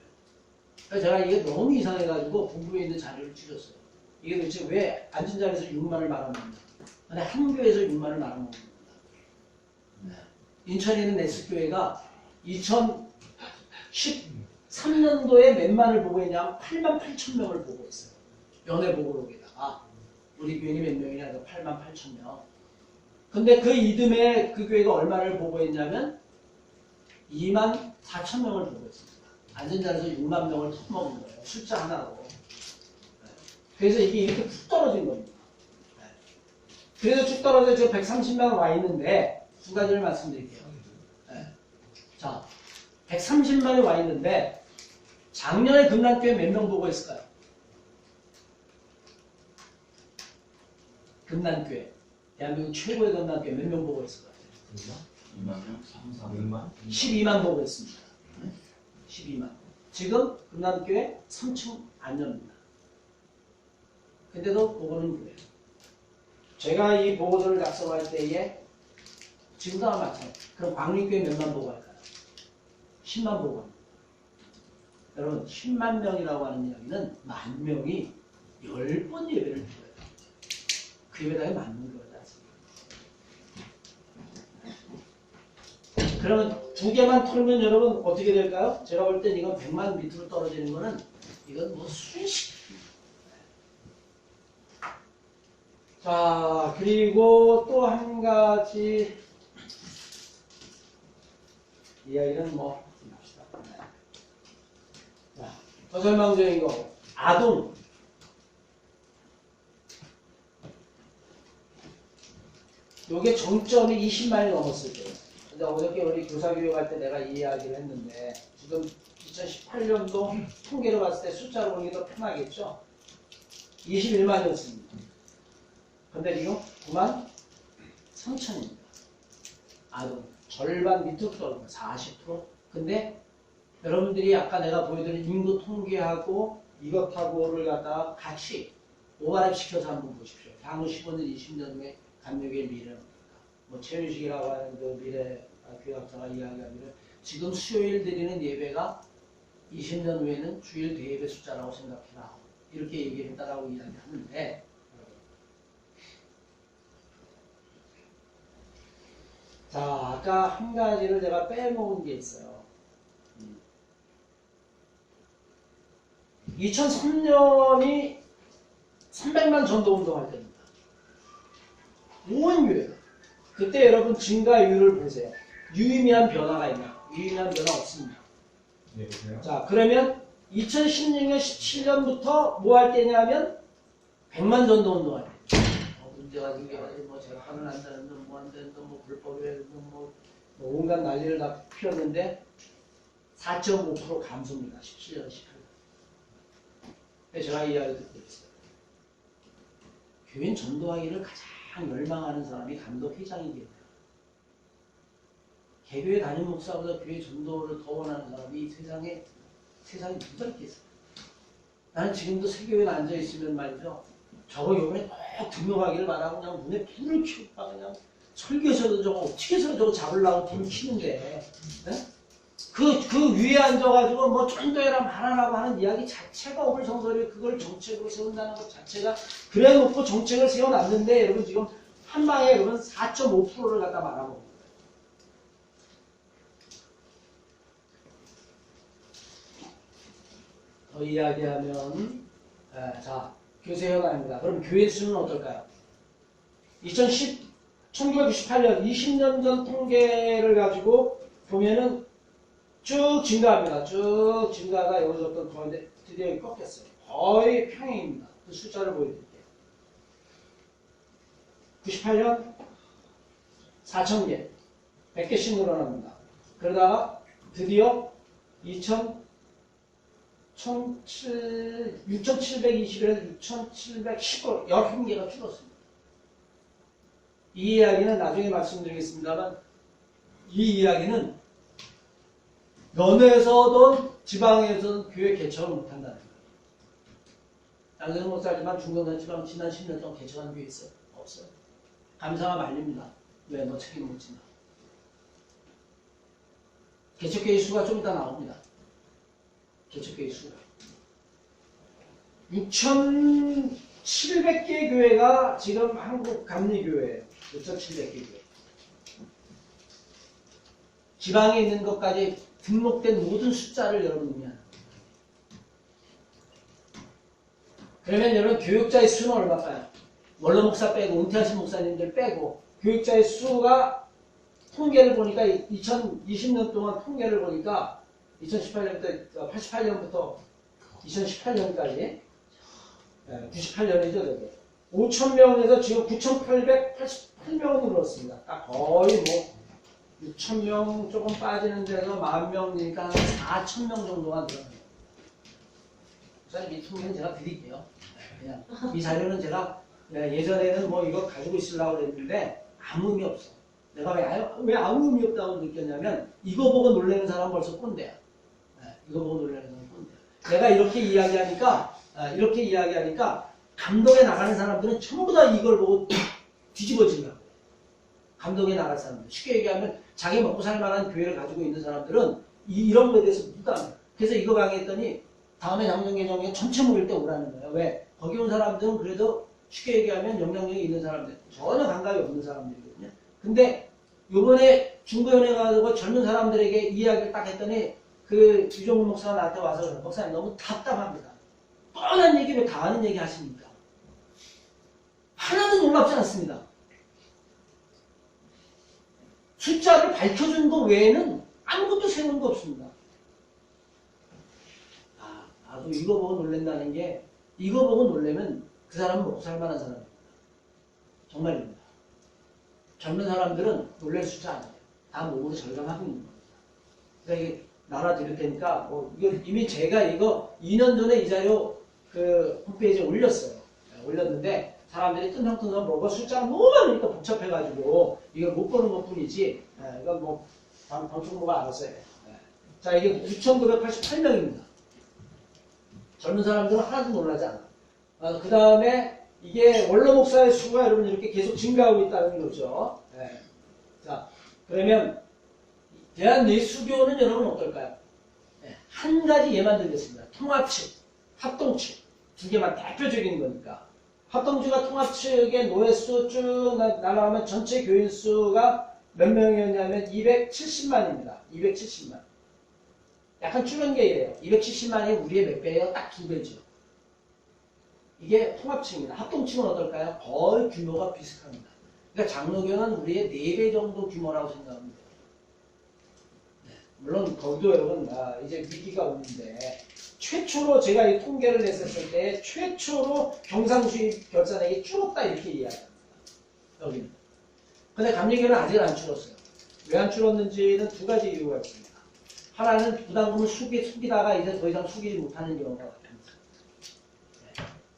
그래서 제가 이게 너무 이상해가지고 본부에 있는 자료를 줄였어요. 이게 도대체 왜 앉은 자리에서 6만을 말아먹는다. 근데 한 교회에서 6만을 말아먹는 겁니다. 인천에 있는 네스교회가 2013년도에 몇만을 보고 있냐면 8만 8천 명을 보고 있어요. 연애보고록에다가 우리 교인이 몇 명이냐? 8만 8천 명. 근데 그 이듬해 그 교회가 얼마를 보고 있냐면 2만 4천 명을 보고 있습니다. 앉은 자리에서 6만 명을 터먹은 거예요. 숫자 하나로. 그래서 이게 이렇게 푹 떨어진 겁니다. 그래서 쭉 떨어져 지금 130만 와 있는데 두 가지를 말씀드릴게요. 자, 130만이 와 있는데 작년에 금남교회 몇 명 보고 있을까요? 금남교회. 대한민국 최고의 금남교회 몇 명 보고 있을까요? 2만 명? 3만? 12만 보고 있습니다. 12만. 지금 금남교회 3층 안 엽니다. 근데도 보고는 그래요. 제가 이 보고서를 작성할 때에 지금도 아마 마찬가지. 그럼 광림교회 몇만 보고 할까요? 10만 보고 합니다. 여러분 10만 명이라고 하는 이야기는 만 명이 10번 예배를 드려요. 그 예배당에 맞는 거지 않습니까? 그러면 두 개만 털면 여러분 어떻게 될까요? 제가 볼 땐 이건 100만 밑으로 떨어지는 거는 이건 뭐 순식. 자, 그리고 또 한 가지 이야기는 뭐 합시다. 자, 더 설명적인 거. 아동. 요게 정점이 20만이 넘었을 때. 근데 어저께 우리 교사교육 할 때 내가 이 이야기를 했는데 지금 2018년도 통계를 봤을 때 숫자로 보기 더 편하겠죠? 21만이었습니다. 근데 지금 9만 3천입니다. 아동. 절반 밑으로 떨어집니다. 40%. 근데 여러분들이 아까 내가 보여드린 인구 통계하고 이것하고를 갖다가 같이 오버랩시켜서 한번 보십시오. 향후 15년, 20년 후에 감독의 미래는 뭐 최윤식이라고 하는 그 미래 교육학자가 이야기하기를 지금 수요일 드리는 예배가 20년 후에는 주일 대예배 숫자라고 생각해라. 이렇게 얘기했다라고 이야기하는데 자, 아까 한 가지를 제가 빼놓은 게 있어요. 2003년이 300만 전도 운동할 때입니다. 온 교회. 그때 여러분 증가율을 보세요. 유의미한 변화가 있나? 유의미한 변화 없습니다. 네, 보세요. 자, 그러면 2016년, 17년부터 뭐 할 때냐면 100만 전도 운동할 때. 문제가 생겨가지고 뭐 재판을 한다는 둥, 뭐 한다는 둥, 뭐 불법이라는 둥, 뭐 온갖 난리를 다 피웠는데 4.5% 감소입니다. 17년, 18년. 제가 이야기 듣고 있어요. 교인 전도하기를 가장 열망하는 사람이 감독회장이겠네요. 개교회 담임 목사보다 교회 전도를 더 원하는 사람이 이 세상에 누가 있겠어요? 나는 지금도 세교회에 앉아있으면 말이죠. 저거 요번에 꼭 등록하기를 바라고 그냥 눈에 불을 켜고 그냥 설교에서도 저거 어떻게 해서 저거 잡으려고 불 켜는데 네? 그 위에 앉아가지고 뭐 전도해라 말하라고 하는 이야기 자체가 오불성설이 그걸 정책으로 세운다는 것 자체가 그래 놓고 정책을 세워놨는데 여러분 지금 한 방에 여러분 4.5%를 갖다 말아먹은 거예요. 더 이야기하면 자 교세 현황입니다. 그럼 교회 수는 어떨까요? 1998년 20년 전 통계를 가지고 보면은 쭉 증가합니다. 쭉 증가가 여기서부터 더인데 드디어 꺾였어요. 거의 평행입니다. 그 숫자를 보여드릴게요. 98년 4,000개, 100개씩 늘어납니다. 그러다가 드디어 6,720에서 6,710을 11개가 줄었습니다. 이 이야기는 나중에 말씀드리겠습니다만 이 이야기는 면에서든 지방에서든 교회 개척을 못한다는 거예요. 양재동 목사지만 중동산 지방 지난 10년 동안 개척한 교회 있어요? 없어요. 감사가 말립니다. 왜? 너 책임 못 진다. 개척교회 수가 좀 이따 나옵니다. 개척교회 수가. 6,700개 교회가 지금 한국 감리교회예요. 6,700개 교회. 지방에 있는 것까지 등록된 모든 숫자를 여러분 의미하는 거예요. 그러면 여러분 교육자의 수는 얼마일까요? 원로 목사 빼고 은퇴하신 목사님들 빼고 교육자의 수가 통계를 보니까 2020년 동안 통계를 보니까 2018년부터 88년부터 2018년까지 98년이죠. 저게 5,000명에서 지금 9,888명으로 늘었습니다. 딱 거의 뭐 6,000명 조금 빠지는 데서 10,000명이니까 한 4,000명 정도가 늘어나요. 우선 이 통계는 제가 드릴게요. 그냥 이 자료는 제가 예전에는 뭐 이거 가지고 있으려고 그랬는데 아무 의미 없어. 내가 왜 아무 의미 없다고 느꼈냐면 이거 보고 놀라는 사람은 벌써 꼰대야. 이거 보고 놀라는 사람은 꼰대야. 내가 이렇게 이야기하니까 감독에 나가는 사람들은 전부 다 이걸 보고 뒤집어진다고. 감독에 나갈 사람들. 쉽게 얘기하면 자기 먹고 살 만한 교회를 가지고 있는 사람들은 이런 거에 대해서 무감해. 그래서 이거 강의했더니 다음에 장정개정에 전체 모일 때 오라는 거예요. 왜? 거기 온 사람들은 그래도 쉽게 얘기하면 영향력이 있는 사람들, 전혀 감각이 없는 사람들이거든요. 근데 요번에 중고연에 가서 젊은 사람들에게 이야기를 딱 했더니 그 유종근 목사가 나한테 와서 목사님 너무 답답합니다. 뻔한 얘기 왜 다 아는 얘기 하십니까? 하나도 놀랍지 않습니다. 숫자를 밝혀준 것 외에는 아무것도 새로운 거 없습니다. 나도 이거 보고 놀란다는 게 이거 보고 놀라면 그 사람은 먹고 살만한 사람입니다. 정말입니다. 젊은 사람들은 놀랄 숫자 아니에요. 다 몸으로 절감하고 있는 겁니다. 그러니까 이게 나라 드릴 테니까 이거 이미 제가 이거 2년 전에 이 자료 그 홈페이지에 올렸어요. 올렸는데 사람들이 뜬성뜬성 뭐가 숫자가 너무 많으니까 복잡해가지고 이걸 못 보는 것 뿐이지. 이건 뭐 방송부가 알아서 해. 자, 이게 9,988명입니다. 젊은 사람들은 하나도 놀라지 않아. 그 다음에 이게 원로 목사의 수가 여러분 이렇게 계속 증가하고 있다는 거죠. 자, 그러면 대한예수교는 여러분 어떨까요? 한 가지 예만 들겠습니다. 통합측, 합동측 두 개만 대표적인 거니까. 합동측과 통합측의 노예수 쭉 날아가면 전체 교인 수가 몇 명이었냐면 270만입니다. 270만. 약간 줄은 게 이래요. 270만이 우리의 몇 배예요? 딱 2배죠. 이게 통합층입니다. 합동층은 어떨까요? 거의 규모가 비슷합니다. 그러니까 장로교는 우리의 4배 정도 규모라고 생각하면 돼요. 물론 거기도 여러분 이제 위기가 오는데 최초로 제가 이 통계를 냈었을 때 최초로 경상수입 결산액이 줄었다 이렇게 이야기합니다. 여기는. 근데 감리교는 아직 안 줄었어요. 왜 안 줄었는지는 두 가지 이유가 있습니다. 하나는 부담금을 숙이다가 이제 더 이상 숙이지 못하는 경우가 같습니다.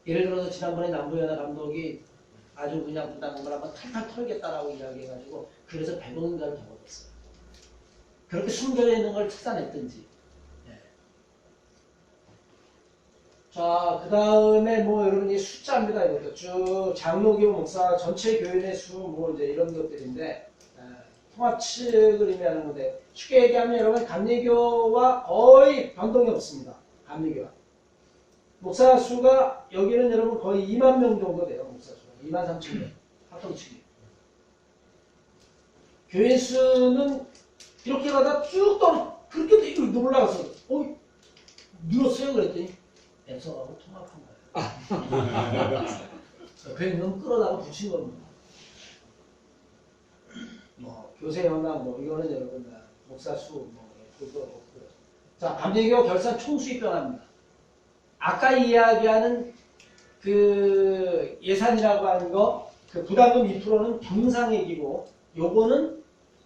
예를 들어서 지난번에 남부연화 감독이 아주 그냥 부담금을 한번 탈탈 털겠다라고 이야기해가지고 그래서 100원인가를 더 얻었어요. 그렇게 숨겨져 있는 걸 찾아냈든지. 자, 그 다음에 뭐 여러분 이 숫자입니다. 이것도 쭉 장로교 목사 전체 교인의 수 뭐 이제 이런 것들인데 통합측을 의미하는 건데 쉽게 얘기하면 여러분 감리교와 거의 변동이 없습니다. 감리교와. 목사 수가 여기는 여러분 거의 2만 명 정도 돼요. 목사 수가 2만 3천 명 합동측이. 교인 수는 이렇게 가다 쭉 떨어 그렇게 올라가서 늘었어요 그랬더니 애서하고 통합한 거예요. 그냥 너무 끌어다가 붙인 겁니다. 뭐 교세 현황 뭐 이거는 여러분 목사 수 뭐 그거 없고요. 자, 감리교 결산 총수입 변화입니다. 아까 이야기하는 그 예산이라고 하는 거, 그 부담금 2%는 경상액이고, 요거는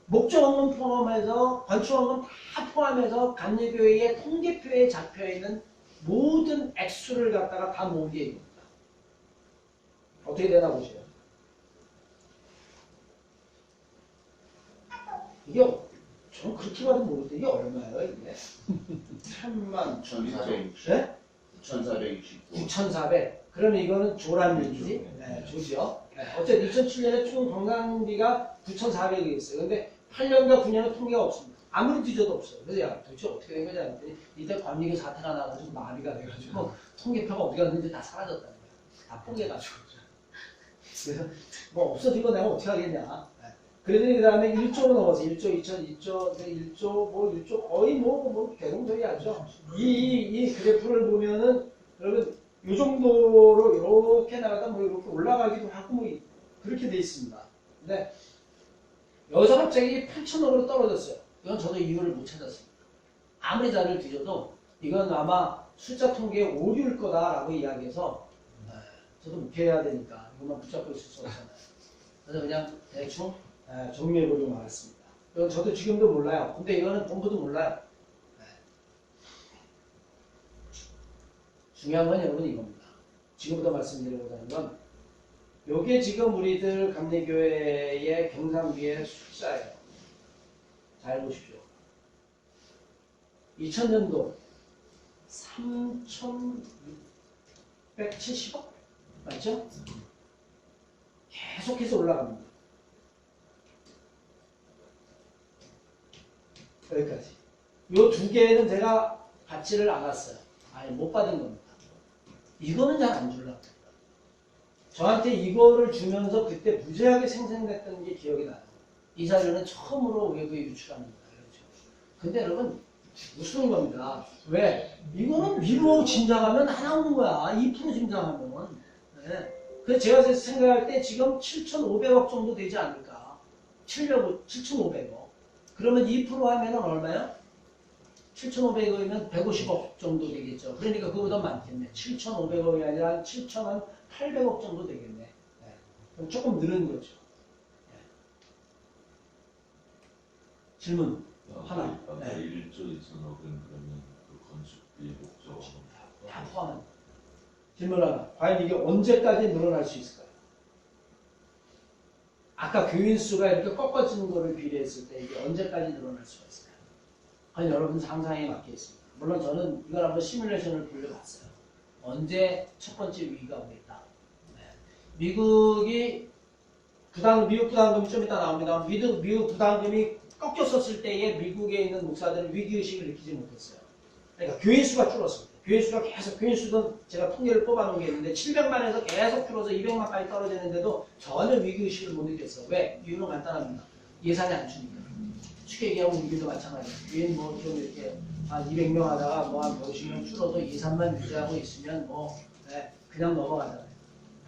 목적원금 포함해서, 건축원금 다 포함해서 감리교회의 통계표에 잡혀있는 모든 액수를 갖다가 다 모은 게 이겁니다. 어떻게 되나 보세요. 이게, 저는 그렇게 봐도 모르겠는데, 이게 얼마예요, 이게? 1000만. 1460. 네? 1469. 9,400. 그러면 이거는 조란 얘기지? 네, 조죠. 네, 어쨌든 2007년에 총 관광비가 9,400이 있어요. 근데 8년과 9년은 통계가 없습니다. 아무리 뒤져도 없어요. 그래서 야, 도대체 어떻게 된 거냐 했더니 이때 관리교 사태가 나가지고 마비가 돼가지고 통계표가 어디 갔는지 다 사라졌다는 거예요. 다 포기해가지고. 그래서 뭐 없어진 거 내가 어떻게 하겠냐. 그러더니 그 다음에 1조로 넘어서 1조, 2조, 1조, 뭐 1조 거의 뭐 대동소이 하죠. 이 그래프를 보면은 여러분 이 정도로 이렇게 나가다 뭐 이렇게 올라가기도 하고 뭐 그렇게 돼 있습니다. 근데 여기서 갑자기 8,000억으로 떨어졌어요. 이건 저도 이유를 못 찾았습니다. 아무리 자료를 뒤져도 이건 아마 숫자 통계에 오류일 거다라고 이야기해서 저도 묵혀야 되니까 이것만 붙잡고 있을 수 없잖아요. 그래서 그냥 대충 정리해보려고 말했습니다. 이건 저도 지금도 몰라요. 근데 이거는 본부도 몰라요. 중요한 건 여러분 이겁니다. 지금부터 말씀드리고자 하는 건 요게 지금 우리들 감리교회의 경상비의 숫자예요. 잘 보십시오. 2000년도 3,670억? 맞죠? 계속해서 올라갑니다. 여기까지. 요 두 개는 제가 받지를 않았어요. 아예 못 받은 겁니다. 이거는 잘 안 주려고. 저한테 이거를 주면서 그때 무지하게 생생됐던 게 기억이 나요. 이 자료는 처음으로 외부에 유출한 겁니다. 그렇죠. 근데 여러분, 무서운 겁니다. 왜? 이거는 위로 진작하면 안 나오는 거야. 2% 진작하면. 네. 그래서 제가 생각할 때 지금 7,500억 정도 되지 않을까. 7,500억. 그러면 2% 하면 얼마요? 7,500억이면 150억 정도 되겠죠. 그러니까 그거보다 많겠네. 7,500억이 아니라 7,800억 정도 되겠네. 네. 그럼 조금 늘은 거죠. 네. 질문 하나. 아까 네. 1조 2천억은 그러면 그 건축비 목적 다 포함합니다. 질문 하나. 과연 이게 언제까지 늘어날 수 있을까요? 아까 교인 수가 이렇게 꺾어지는 거를 비례했을 때 이게 언제까지 늘어날 수가 있을까요? 그건 여러분 상상에 맡겨 있습니다. 물론 저는 이걸 한번 시뮬레이션을 돌려봤어요. 언제 첫 번째 위기가 오겠다. 네. 미국 부담금이 좀 이따 나옵니다. 미국 부담금이 꺾였었을 때에 미국에 있는 목사들은 위기의식을 느끼지 못했어요. 그러니까 교인 수가 줄었을 때. 교인 수도 제가 통계를 뽑아놓은 게 있는데 700만에서 계속 줄어서 200만까지 떨어지는데도 전혀 위기의식을 못 느꼈어. 왜? 이유는 간단합니다. 예산이 안 주니까. 쉽게 얘기하면 우리도 마찬가지예요. 교인 뭐 좀 이렇게 한 200명 하다가 뭐 한 50명 줄어도 예산만 유지하고 있으면 뭐 그냥 넘어가잖아요.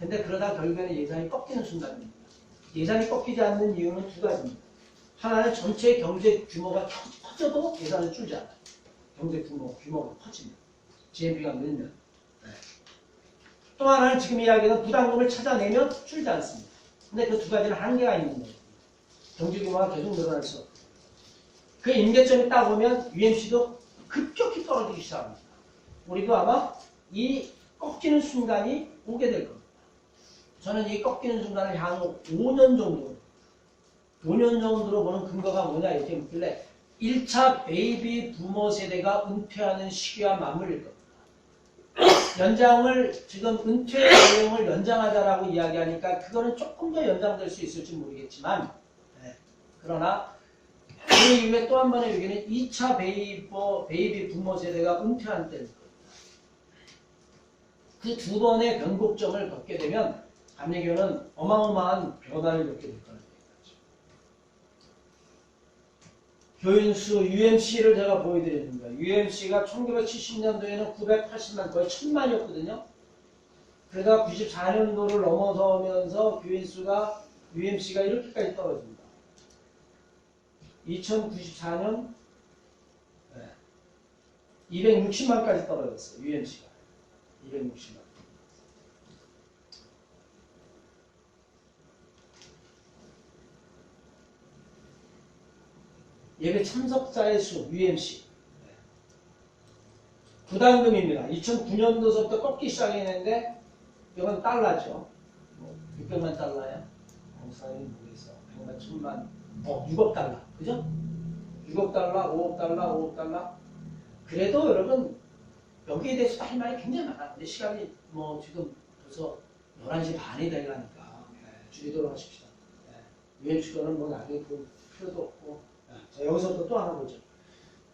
근데 그러다 결국에는 예산이 꺾이는 순간입니다. 예산이 꺾이지 않는 이유는 두 가지입니다. 하나는 전체 경제 규모가 커져도 예산은 줄지 않아요. 경제 규모가 커집니다. GNP가 늘면. 또 하나는 지금 이야기는 부담금을 찾아내면 줄지 않습니다. 근데 그 두 가지는 한계가 있는 거예요. 경제 규모가 계속 늘어날 수 없고. 그 임계점이 딱 오면 UMC도 급격히 떨어지기 시작합니다. 우리도 아마 이 꺾이는 순간이 오게 될 겁니다. 저는 이 꺾이는 순간을 향후 5년 정도로 보는 근거가 뭐냐 이렇게 묻길래 1차 베이비 부모 세대가 은퇴하는 시기와 맞물릴 겁니다. 연장을 지금 은퇴 내용을 연장하자라고 이야기하니까 그거는 조금 더 연장될 수 있을지 모르겠지만 그러나 그 이후에 또 한 번의 얘기는 2차 베이비 부모 세대가 은퇴한 때입니다. 그 두 번의 변곡점을 겪게 되면 감리교는 어마어마한 변화를 겪게 될 거라는 얘기죠. 교인수 UMC를 제가 보여드렸습니다. UMC가 1970년도에는 980만 거의 1000만이었거든요. 그러다 94년도를 넘어서면서 교인수가 UMC가 이렇게까지 떨어집니다. 2094년 260만까지 떨어졌어요. UMC가 260만. 예배 참석자의 수, UMC. 부담금입니다. 2009년도서부터 꺾기 시작했는데 이건 달러죠. 600만 달러야. 목사님 모르겠어. 100만, 1000만. 6억 달러. 그죠? 6억 달러, 5억 달러, 5억 달러. 그래도 여러분 여기에 대해서 할 말이 굉장히 많아. 근데 시간이 뭐 지금 벌써 11시 반이 되려니까 줄이도록 하십시다. UMC거는 뭐 나중에 볼 필요도 없고. 자, 여기서부터 또 하나 보죠.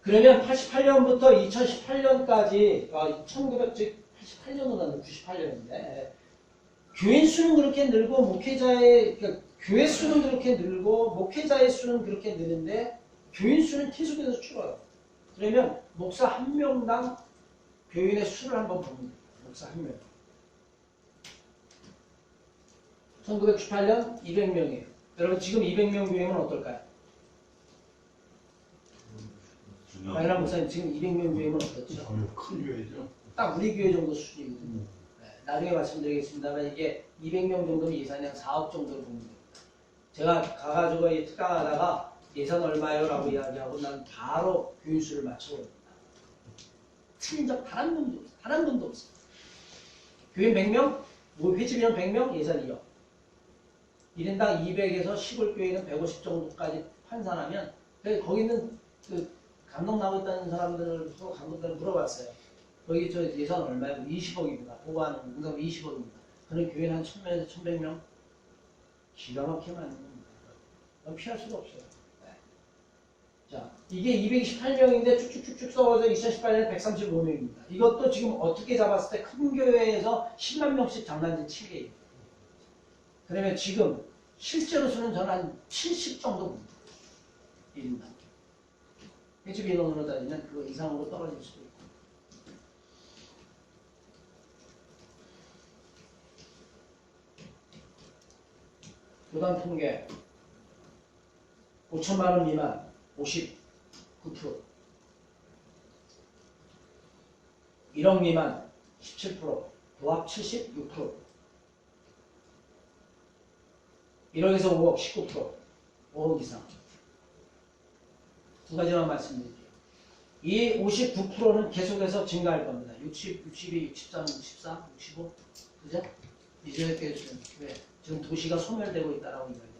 그러면 88년부터 2018년까지 1988년으로 나는 98년인데 교인 수는 그렇게 늘고 그러니까 교회 수는 그렇게 늘고 목회자의 수는 그렇게 느는데 교인 수는 계속해서 줄어요. 그러면 목사 한 명당 교인의 수를 한번 봅니다. 목사 한 명. 1998년 200명이에요. 여러분 지금 200명 교회면 어떨까요? 마이라 목사님 지금 200명 교회면 어떻죠? 큰 교회죠. 딱 우리 교회 정도 수준이거든요. 나중에 말씀드리겠습니다만 이게 200명 정도면 예산이 한 4억 정도를 보는 겁니다. 제가 가가지고 특강하다가 예산 얼마요? 라고 이야기하고 난 바로 교인 수를 맞춰버립니다. 틀린 적 단 한 번도 없어요. 단 한 번도 없어요. 교인 100명, 회집이면 100명, 예산 2억. 1인당 200에서 시골 교회는 150 정도까지 환산하면 거기는 그 감독 나고 있다는 사람들을 서로 감독들 물어봤어요. 거기 저 예산 얼마예요? 20억입니다. 보고하는 응답 20억입니다. 그런 교회는 한 1000명에서 1100명? 기가 막히게 많은 겁니다. 피할 수가 없어요. 네. 자, 이게 228명인데 쭉쭉쭉쭉 써서 2018년에 135명입니다. 이것도 지금 어떻게 잡았을 때 큰 교회에서 10만 명씩 장난질 치게예요. 그러면 지금 실제로 수는 저는 한 70 정도 봅니다. 1인당. 회집 인원으로 따지면 그거 이상으로 떨어질 수도 있고. 교단 통계 5천만 원 미만 59%, 1억 미만 17%, 도합 76%, 1억에서 5억 19%, 5억 이상. 두 가지만 말씀드릴게요. 이 59%는 계속해서 증가할 겁니다. 60, 62, 63, 64, 65. 그죠? 이제 교회 지금 도시가 소멸되고 있다라고 이야기합니다.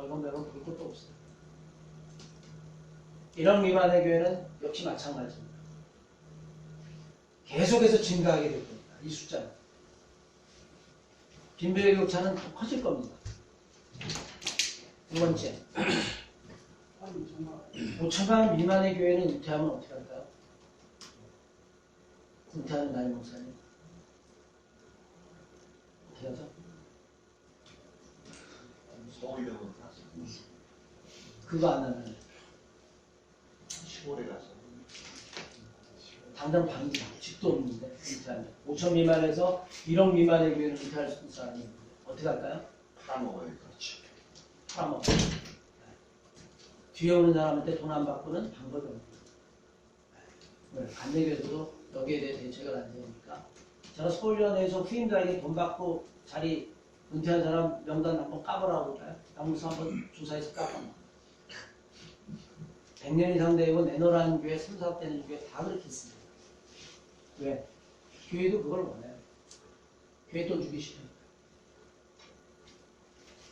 월급 내고 볼 것도 없어요. 1억 미만의 교회는 역시 마찬가지입니다. 계속해서 증가하게 될 겁니다. 이 숫자는. 빈부의 격차는 더 커질 겁니다. 두 번째, 5천만 미만의 교회는 은퇴하면 어떻게 할까요? 은퇴하는 나이 목사님 어떻게 하죠? 서울역은 가서 그거 안 하면 시골에 가서 당장 방이다. 집도 없는데 은퇴하면 5천 미만에서 1억 미만의 교회는 은퇴할 수 있는 사람이 있는데 어떻게 할까요? 팔아먹어야 그렇지. 팔아먹어. 뒤에 오는 사람한테 돈 안 받고는 방법이 없습니다. 간내교에서도 여기에 대해 대책을 안 세우니까 제가 서울연회에서 후임들에게 돈 받고 자리 은퇴한 사람 명단 한번 까보라고 할까요? 양무서 한번 조사해서 까봐요. 100년 이상 되고 내노라는 교회, 3, 4업 되는 교회 다 그렇게 있습니다. 왜? 교회도 그걸 원해요. 교회 돈 주기 싫어요.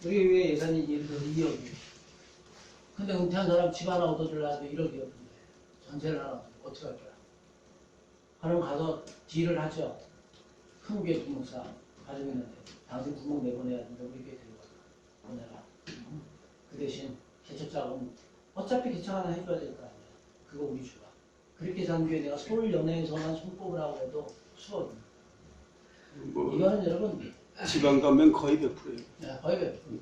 우리 교회 예산이 예를 들어서 2억이에요. 근데 은퇴한 사람 집 하나 얻어주려고 1억이었는데 전세를 하나 어떻게 할 거야? 그럼 가서 딜을 하죠. 큰 교회 부목사 가지고 있는데 당신 부목 내보내야 된다. 우리 교회 데리고 보내라. 그 대신 개척자금 어차피 개척 하나 해줘야 될 거 아니야. 그거 우리 주라. 그렇게 산 교회 내가 서울연회에서만 손꼽으라고 해도 수억입니다. 뭐 이거는 여러분 지방 가면 거의 100%예요. 네, 거의 100%.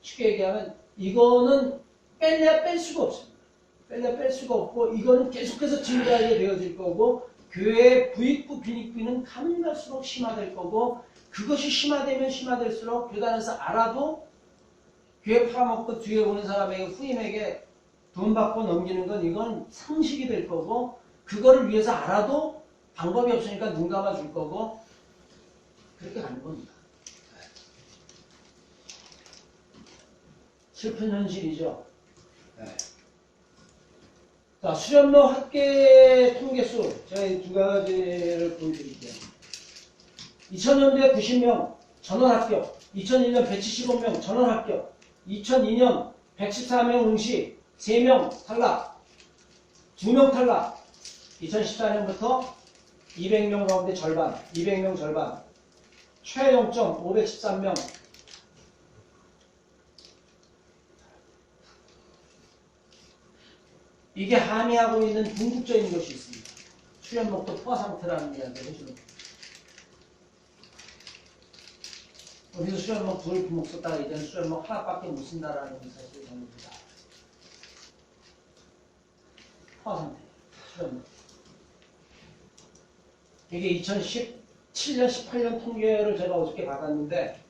쉽게 얘기하면 이거는 뺄래야 뺄 수가 없습니다. 뺄래야 뺄 수가 없고 이거는 계속해서 증가하게 되어질 거고 교회의 부익부 빈익부는 가면 갈수록 심화될 거고 그것이 심화되면 심화될수록 교단에서 알아도 교회 팔아먹고 뒤에 오는 사람에게 후임에게 돈 받고 넘기는 건 이건 상식이 될 거고 그거를 위해서 알아도 방법이 없으니까 눈 감아 줄 거고 그렇게 가는 겁니다. 슬픈 현실이죠. 자, 수련로 합계 통계수 제가 이 두 가지를 보여드릴게요. 2000년대 90명 전원 합격, 2001년 175명 전원 합격, 2002년 114명 응시, 3명 탈락, 2명 탈락, 2014년부터 200명 가운데 절반, 200명 절반, 최영점 513명, 이게 함의하고 있는 궁극적인 것이 있습니다. 수련목도 포화 상태라는 이야기를 해주는 겁니다. 어디서 수련목 둘 부목 썼다가 이제는 수련목 하나밖에 못 쓴다라는 사실을 전부다. 포화 상태, 수련목. 이게 2017년, 18년 통계를 제가 어저께 받았는데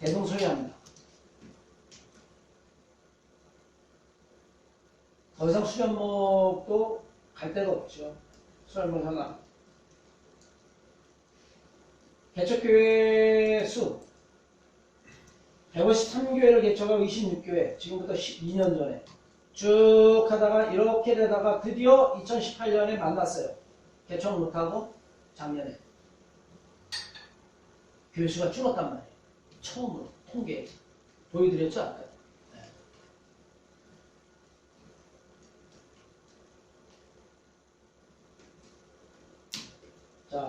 대동소이합니다. 더 이상 수련목도 갈 데가 없죠. 수련목 하나. 개척교회 수 153교회를 개척하고 26교회 지금부터 12년 전에 쭉 하다가 이렇게 되다가 드디어 2018년에 만났어요. 개척 못하고 작년에 교회 수가 줄었단 말이에요. 처음으로 통계 보여드렸죠 아까. 자,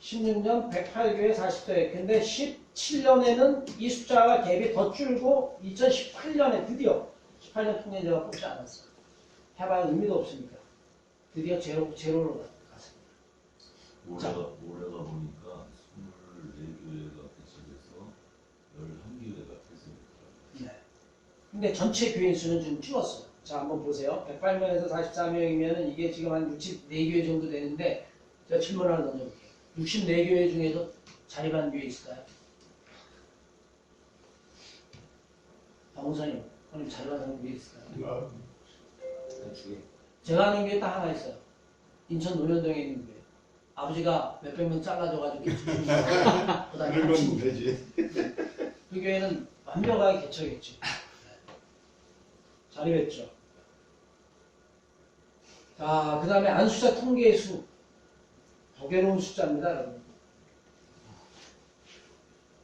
16년 108교회 40대. 근데 17년에는 이 숫자가 갭이 더 줄고 2018년에 드디어 18년 통계 제가 뽑지 않았어요. 해봐야 의미도 없으니까. 드디어 제로로 갔습니다. 올해가 보니까 24교회가 개척해서 11교회가 폐쇄됐더라고요. 네. 근데 전체 교인 수는 좀 줄었어요. 자, 한번 보세요. 108명에서 44명이면 이게 지금 한 64교회 정도 되는데 제가 질문 하나 던져볼게요. 64교회 중에도 자립한 교회 있을까요? 박무사님, 오늘 자립한 교회 있을까요? 제가 아는 교회 딱 하나 있어요. 인천 노현동에 있는 교회. 아버지가 몇백 명 잘라줘가지고 그건 되지. 그 교회는 완벽하게 개척했죠. 자립했죠. 자, 그 다음에 안수자 통계의 수. 더 괴로운 숫자입니다, 여러분.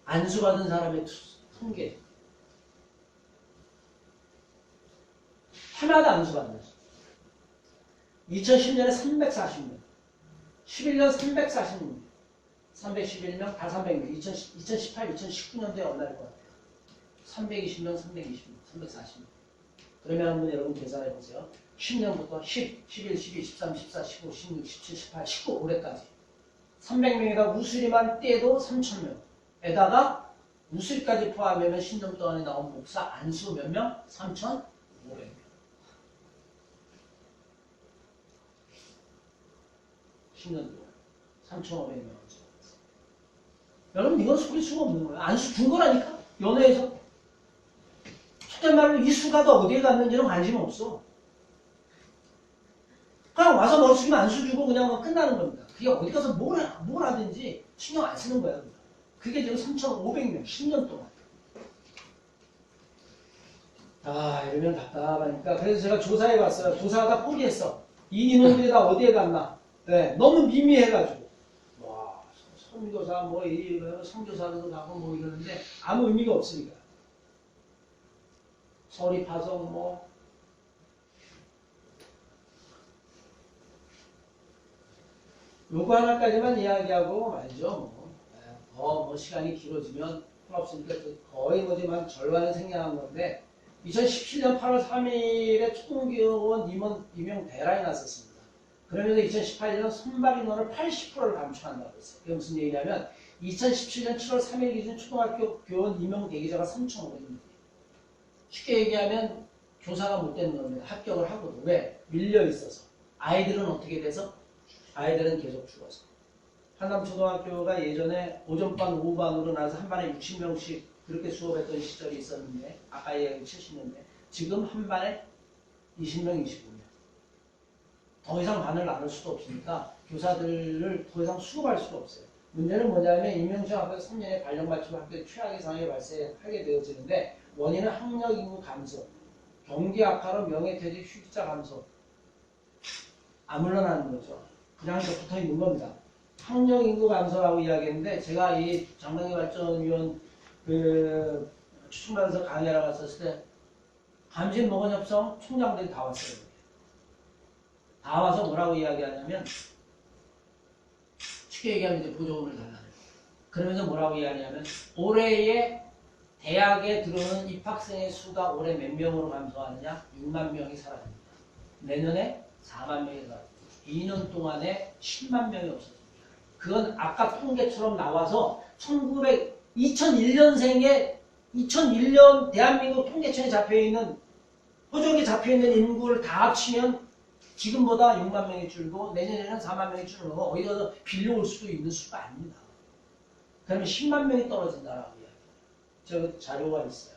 안수받은 사람의 통계. 하나도 안수가 안 됐어. 2010년에 340명, 11년 340명, 311명, 다 300명. 2018, 2019년도에 얼마일 것 같아요? 320명, 320명, 340명. 그러면 한번 여러분 계산해 보세요. 10년부터 10, 11, 12, 13, 14, 15, 16, 17, 18, 19 올해까지 300명에다 우수리만 떼도 3,000명에다가 우수리까지 포함하면 10년 동안에 나온 목사 안수 몇 명? 3,500명. 10년 동안 3,500명 안수. 여러분 이건 속일 수가 없는 거예요. 안수 준 거라니까. 연회에서. 속된 말로 이 수가 더 어디에 갔는지는 관심 없어. 그냥 와서 머리숙이면 안수 주고 그냥 끝나는 겁니다. 그게 어디 가서 뭘 하든지 신경 안 쓰는 거야. 그게 지금 3,500명, 10년 동안. 아, 이러면 답답하니까. 그래서 제가 조사해 봤어요. 조사하다 포기했어. 이 인원들이 다 어디에 갔나? 네, 너무 미미해가지고. 와, 선교사, 뭐, 선교사도 가고 뭐 이러는데 아무 의미가 없으니까. 서리파송, 뭐. 요거 하나까지만 이야기하고 말이죠. 뭐 시간이 길어지면 없으니까 거의 뭐지만 절반은 생략한 건데 2017년 8월 3일에 총교원 임용 대란이 났었습니다. 그러면서 2018년 선발 인원을 80%를 감축한다고 했어요. 그게 무슨 얘기냐면 2017년 7월 3일 기준 초등학교 교원 임용 대기자가 3,500명. 쉽게 얘기하면 교사가 못된 놈이 합격을 하고도 왜? 밀려 있어서. 아이들은 어떻게 돼서? 아이들은 계속 죽어서. 한남초등학교가 예전에 오전반, 오후반으로 나서 한 반에 60명씩 그렇게 수업했던 시절이 있었는데 아까 얘기한 70년대 지금 한 반에 20명, 25명. 더 이상 반을 나눌 수도 없으니까 교사들을 더 이상 수급할 수가 없어요. 문제는 뭐냐면 임명시 학교에서 3년에 발령 맞추고 학교에 최악의 상황이 발생하게 되어지는데 원인은 학력 인구 감소, 경기 악화로 명예퇴직 휴직자 감소. 안 물러나는 거죠. 그냥 붙어 있는 겁니다. 학력 인구 감소라고 이야기했는데 제가 이 장당기 발전위원 추천받아서 강의하러 갔었을 때 감신 보건 협성 총장들이 다 왔어요. 다 와서 뭐라고 이야기하냐면 쉽게 얘기하면 이제 보조금을 달라는. 그러면서 뭐라고 이야기하냐면 올해의 대학에 들어오는 입학생의 수가 올해 몇 명으로 감소하느냐? 6만 명이 사라집니다. 내년에 4만 명이 사라집니다. 2년 동안에 10만 명이 없어집니다. 그건 아까 통계처럼 나와서 2001년생의 2001년 대한민국 통계청에 잡혀있는 호적에 잡혀있는 인구를 다 합치면 지금보다 6만 명이 줄고 내년에는 4만 명이 줄는 거 어디서 빌려올 수도 있는 수가 아닙니다. 그러면 10만 명이 떨어진다라고 이야기해요. 저 자료가 있어요.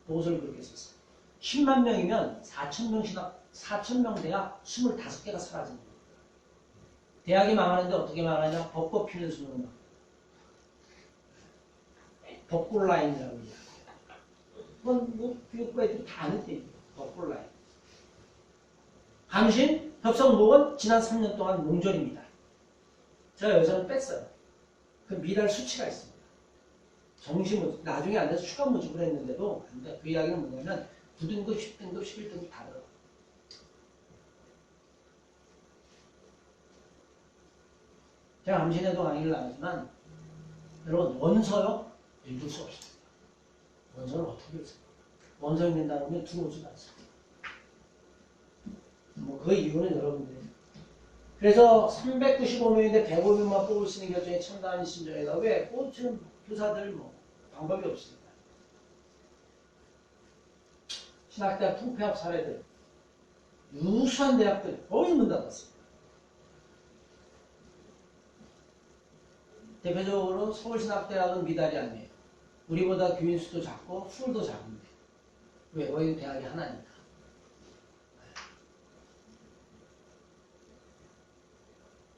보고서를 그렇게 썼어요. 10만 명이면 4,000명 대학 25개가 사라집니다. 대학이 망하는데 어떻게 망하냐? 벚꽃 피는 수능만. 벚꽃 라인이라고 이야기해요. 그건 뭐 교육부 애들이 다 아는 얘기예요. 벚꽃 라인. 감신, 협성목은 지난 3년 동안 몽졸입니다. 제가 여기서는 뺐어요. 그 미달 수치가 있습니다. 정시모집, 나중에 안 돼서 추가 모집을 했는데도 안 돼. 그 이야기는 뭐냐면 9등급, 10등급, 11등급 다 들어가. 제가 암신에도 강의를 나가지만 여러분 원서요? 읽을 수 없습니다. 원서를 어떻게 읽습니까? 원서 읽는다는 건 들어오지도 않습니다. 뭐 그 이유는 여러분들 그래서 395명인데 105명만 뽑을 수 있는 결정이 참다한 심정이다. 왜? 뽑히는 교사들 뭐 방법이 없으니까. 신학대학 통폐합 사례들 유수한 대학들 거의 문 닫았습니다. 대표적으로 서울신학대학은 미달이 아니에요. 우리보다 교인 수도 작고 풀도 작은데 왜? 거기 대학이 하나니까.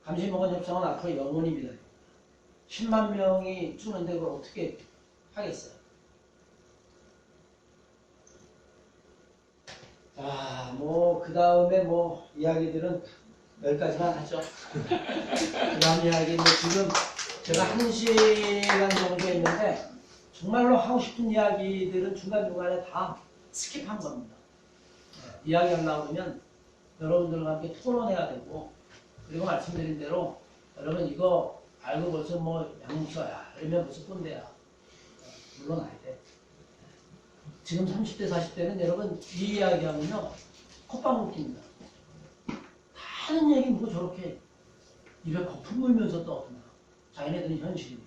감신보건 협성은 앞으로 영원히 미달입니다. 10만 명이 주는데 그걸 어떻게 하겠어요? 자, 뭐 그 다음에 뭐 이야기들은 여기까지만 하죠. 그 다음 이야기 뭐 지금 제가 1시간 정도 했는데 정말로 하고 싶은 이야기들은 중간중간에 다 스킵한 겁니다. 이야기하려고 그러면 여러분들과 함께 토론해야 되고, 그리고 말씀드린 대로 여러분 이거 알고 벌써 뭐 양육서야 이러면 벌써 꼰대야. 물러나야 돼. 지금 30대 40대는 여러분 이 이야기하면요 콧방 웃깁니다. 하는 얘기 뭐 저렇게 입에 거품 물면서 떠드나. 자기네들은 현실인데.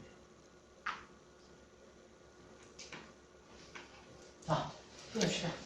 자, 끊읍시다.